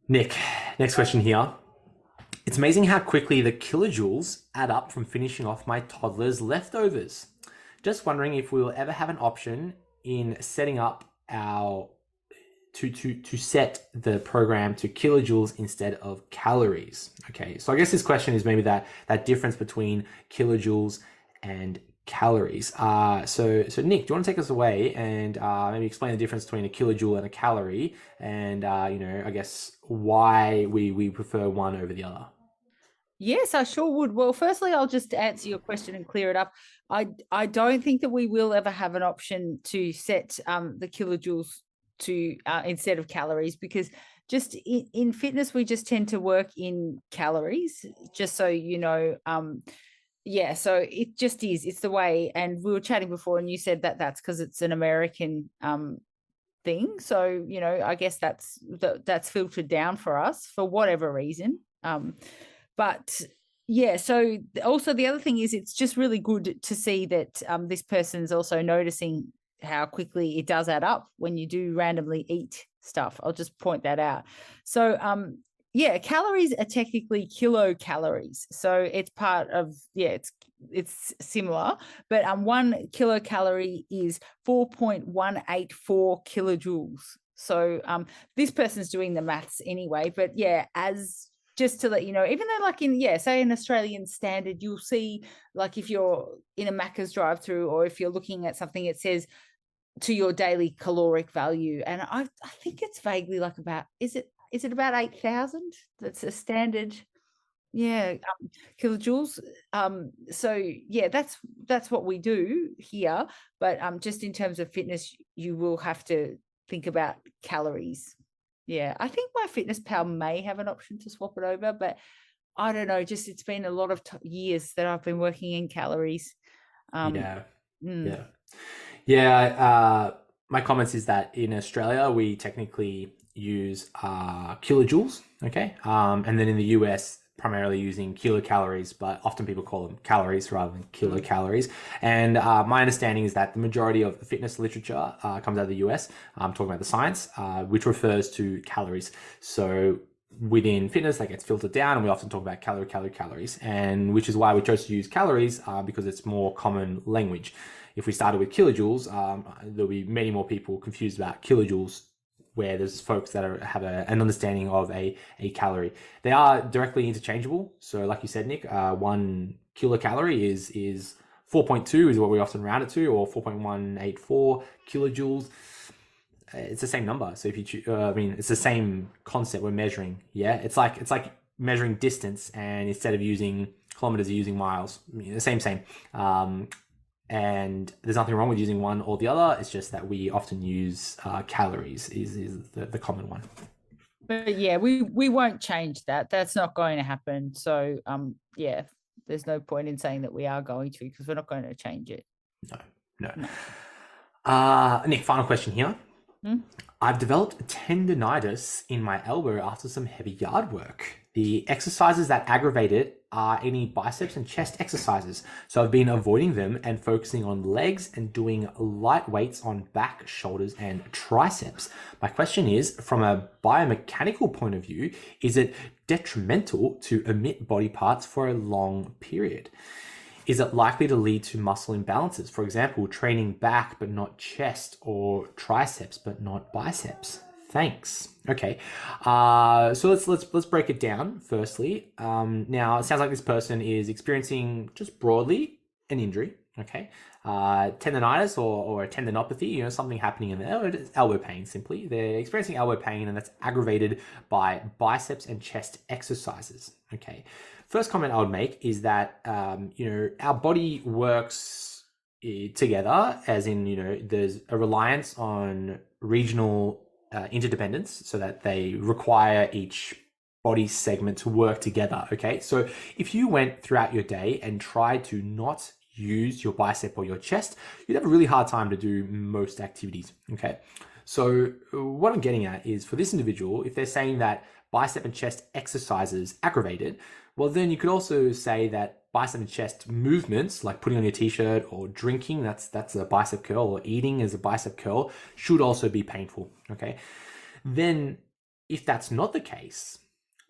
Nick, next question here. It's amazing how quickly the kilojoules add up from finishing off my toddler's leftovers. Just wondering if we will ever have an option in setting up our to set the program to kilojoules instead of calories. Okay, so I guess this question is maybe that difference between kilojoules and calories. So Nick, do you want to take us away and maybe explain the difference between a kilojoule and a calorie, and I guess why we prefer one over the other? Yes, I sure would. Well, firstly, I'll just answer your question and clear it up. I don't think that we will ever have an option to set the kilojoules to instead of calories, because just in fitness, we just tend to work in calories, just so you know. So it just is. It's the way. And we were chatting before, and you said that that's because it's an American thing. So, I guess that's filtered down for us for whatever reason. But yeah, so also the other thing is it's just really good to see that this person's also noticing how quickly it does add up when you do randomly eat stuff. I'll just point that out. So calories are technically kilocalories. So it's part of, it's similar, but 1 kilocalorie is 4.184 kilojoules. So this person's doing the maths anyway, but just to let you know, even though like say in Australian standard, you'll see like if you're in a Macca's drive-through or if you're looking at something, it says to your daily caloric value. And I think it's vaguely like is it about 8,000? That's a standard, kilojoules. That's what we do here. But just in terms of fitness, you will have to think about calories. Yeah, I think my Fitness Pal may have an option to swap it over, but I don't know. Just it's been a lot of years that I've been working in calories. My comments is that in Australia we technically use kilojoules, okay, and then in the US primarily using kilocalories, but often people call them calories rather than kilocalories. And my understanding is that the majority of the fitness literature comes out of the US. I'm talking about the science, which refers to calories. So within fitness, that gets filtered down, and we often talk about calories, and which is why we chose to use calories because it's more common language. If we started with kilojoules, there'll be many more people confused about kilojoules, where there's folks that have an understanding of a calorie. They are directly interchangeable. So like you said, Nick, 1 kilocalorie is 4.2 is what we often round it to, or 4.184 kilojoules. It's the same number. So if you it's the same concept we're measuring. Yeah, it's like measuring distance, and instead of using kilometers, you're using miles. The same. And there's nothing wrong with using one or the other. It's just that we often use calories is the common one. But we won't change that. That's not going to happen. So there's no point in saying that we are going to, because we're not going to change it. No. Nick, final question here. I've developed tendinitis in my elbow after some heavy yard work. The exercises that aggravate it are any biceps and chest exercises. So I've been avoiding them and focusing on legs and doing light weights on back, shoulders, and triceps. My question is, from a biomechanical point of view, is it detrimental to omit body parts for a long period? Is it likely to lead to muscle imbalances? For example, training back but not chest, or triceps but not biceps? Thanks. Okay, so let's break it down. Firstly, now it sounds like this person is experiencing just broadly an injury. Okay, tendonitis or a tendinopathy, something happening in there, or it's elbow pain simply. They're experiencing elbow pain, and that's aggravated by biceps and chest exercises. Okay, first comment I would make is that, our body works together, as in, there's a reliance on regional interdependence, so that they require each body segment to work together. Okay, so if you went throughout your day and tried to not use your bicep or your chest, you'd have a really hard time to do most activities. Okay, so what I'm getting at is, for this individual, if they're saying that bicep and chest exercises aggravated, well, then you could also say that bicep and chest movements, like putting on your t-shirt or drinking, that's a bicep curl, or eating is a bicep curl, should also be painful. Okay, then if that's not the case,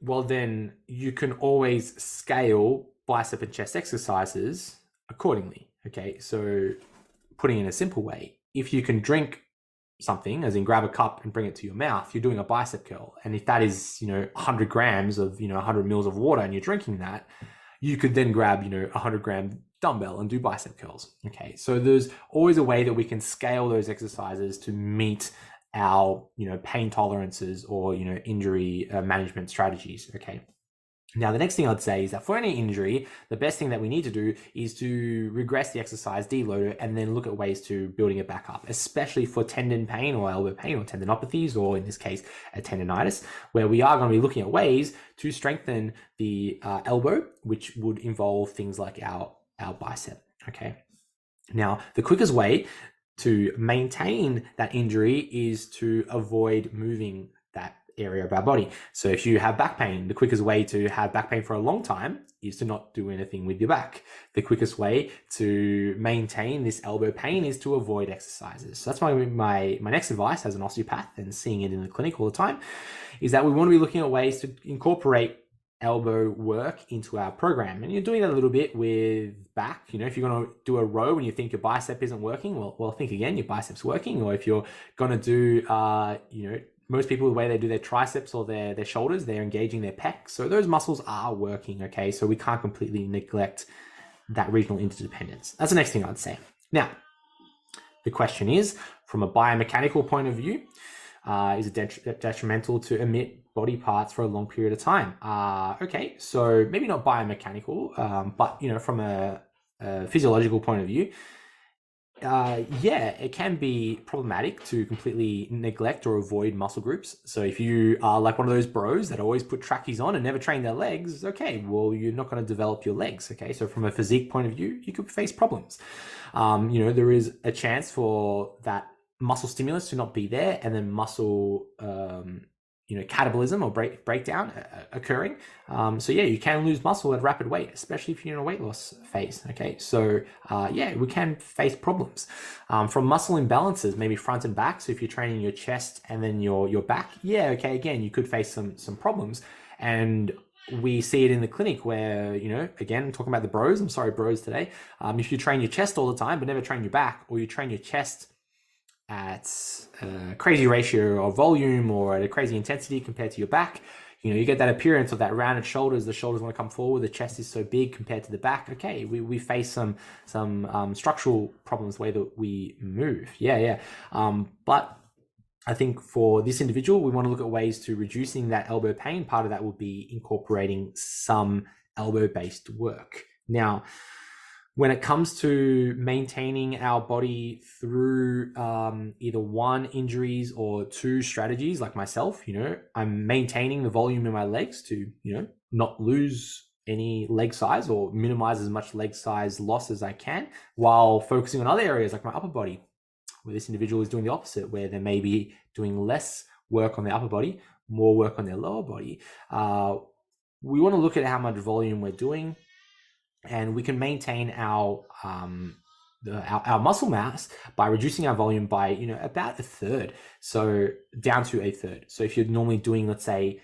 well, then you can always scale bicep and chest exercises accordingly. Okay, so putting it in a simple way, if you can drink something, as in grab a cup and bring it to your mouth, you're doing a bicep curl. And if that is 100 grams of 100 mils of water, and you're drinking that, you could then grab 100-gram dumbbell and do bicep curls. Okay, so there's always a way that we can scale those exercises to meet our pain tolerances or injury management strategies. Okay, now the next thing I'd say is that for any injury, the best thing that we need to do is to regress the exercise, deload it, and then look at ways to building it back up, especially for tendon pain or elbow pain or tendinopathies, or in this case a tendonitis, where we are going to be looking at ways to strengthen the elbow, which would involve things like our bicep. Okay, now the quickest way to maintain that injury is to avoid moving that area of our body. So if you have back pain, the quickest way to have back pain for a long time is to not do anything with your back. The quickest way to maintain this elbow pain is to avoid exercises. So that's my next advice as an osteopath, and seeing it in the clinic all the time, is that we want to be looking at ways to incorporate elbow work into our program. And you're doing that a little bit with back. If you're going to do a row and you think your bicep isn't working, well, think again, your bicep's working. Or if you're going to do, most people, the way they do their triceps or their shoulders, they're engaging their pecs. So those muscles are working. Okay, so we can't completely neglect that regional interdependence. That's the next thing I'd say. Now, the question is, from a biomechanical point of view, is it detrimental to emit body parts for a long period of time? Okay, so maybe not biomechanical, but from a physiological point of view, yeah, it can be problematic to completely neglect or avoid muscle groups. So if you are like one of those bros that always put trackies on and never train their legs, okay, well, you're not going to develop your legs. Okay, so from a physique point of view, you could face problems. There is a chance for that muscle stimulus to not be there, and then muscle catabolism or breakdown occurring. So yeah, you can lose muscle at a rapid rate, especially if you're in a weight loss phase. Okay, so yeah, we can face problems from muscle imbalances, maybe front and back. So if you're training your chest and then your back, yeah, okay, again, you could face some problems. And we see it in the clinic where, again, talking about the bros, I'm sorry, bros today. If you train your chest all the time, but never train your back, or you train your chest at a crazy ratio of volume or at a crazy intensity compared to your back, you get that appearance of that rounded shoulders. The shoulders want to come forward. The chest is so big compared to the back. Okay, we face some structural problems the way that we move. Yeah. But I think for this individual, we want to look at ways to reducing that elbow pain. Part of that will be incorporating some elbow-based work. Now, when it comes to maintaining our body through either one, injuries, or two, strategies, like myself, I'm maintaining the volume in my legs to, not lose any leg size or minimize as much leg size loss as I can, while focusing on other areas like my upper body, where this individual is doing the opposite, where they may be doing less work on the upper body, more work on their lower body. We want to look at how much volume we're doing, and we can maintain our muscle mass by reducing our volume by about a third, so down to a third. So if you're normally doing, let's say,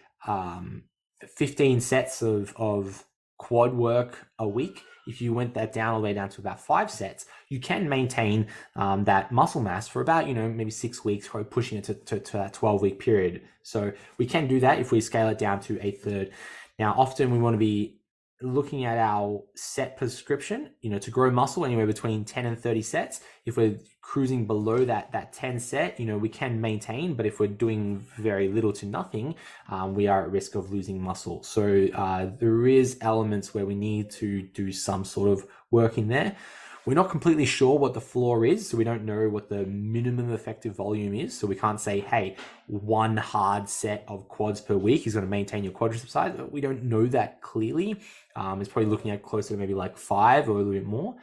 15 sets of quad work a week, if you went that down all the way down to about 5 sets, you can maintain that muscle mass for about, maybe 6 weeks, probably pushing it to that 12-week period. So we can do that if we scale it down to a third. Now, often we want to be looking at our set prescription, to grow muscle anywhere between 10 and 30 sets. If we're cruising below that 10 set, we can maintain, but if we're doing very little to nothing, we are at risk of losing muscle. So there is elements where we need to do some sort of work in there. We're not completely sure what the floor is, so we don't know what the minimum effective volume is. So we can't say, hey, one hard set of quads per week is going to maintain your quadricep size. We don't know that clearly. It's probably looking at closer to maybe like 5 or a little bit more.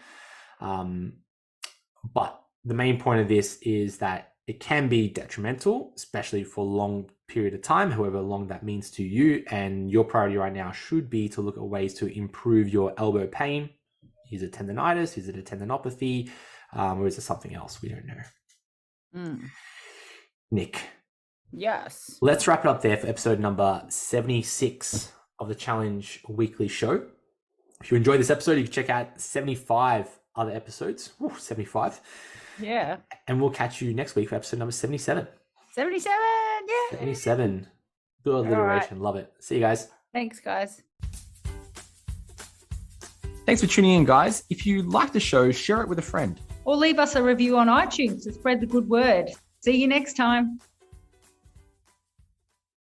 But the main point of this is that it can be detrimental, especially for a long period of time, however long that means to you. And your priority right now should be to look at ways to improve your elbow pain. Is it tendonitis? Is it a tendinopathy? Or is it something else? We don't know. Nick. Yes. Let's wrap it up there for episode number 76 of the Challenge Weekly Show. If you enjoyed this episode, you can check out 75 other episodes. 75. Yeah. And we'll catch you next week for episode number 77. 77. Yeah. 77. Good alliteration. Right. Love it. See you guys. Thanks, guys. Thanks for tuning in, guys. If you like the show, share it with a friend. Or leave us a review on iTunes to spread the good word. See you next time.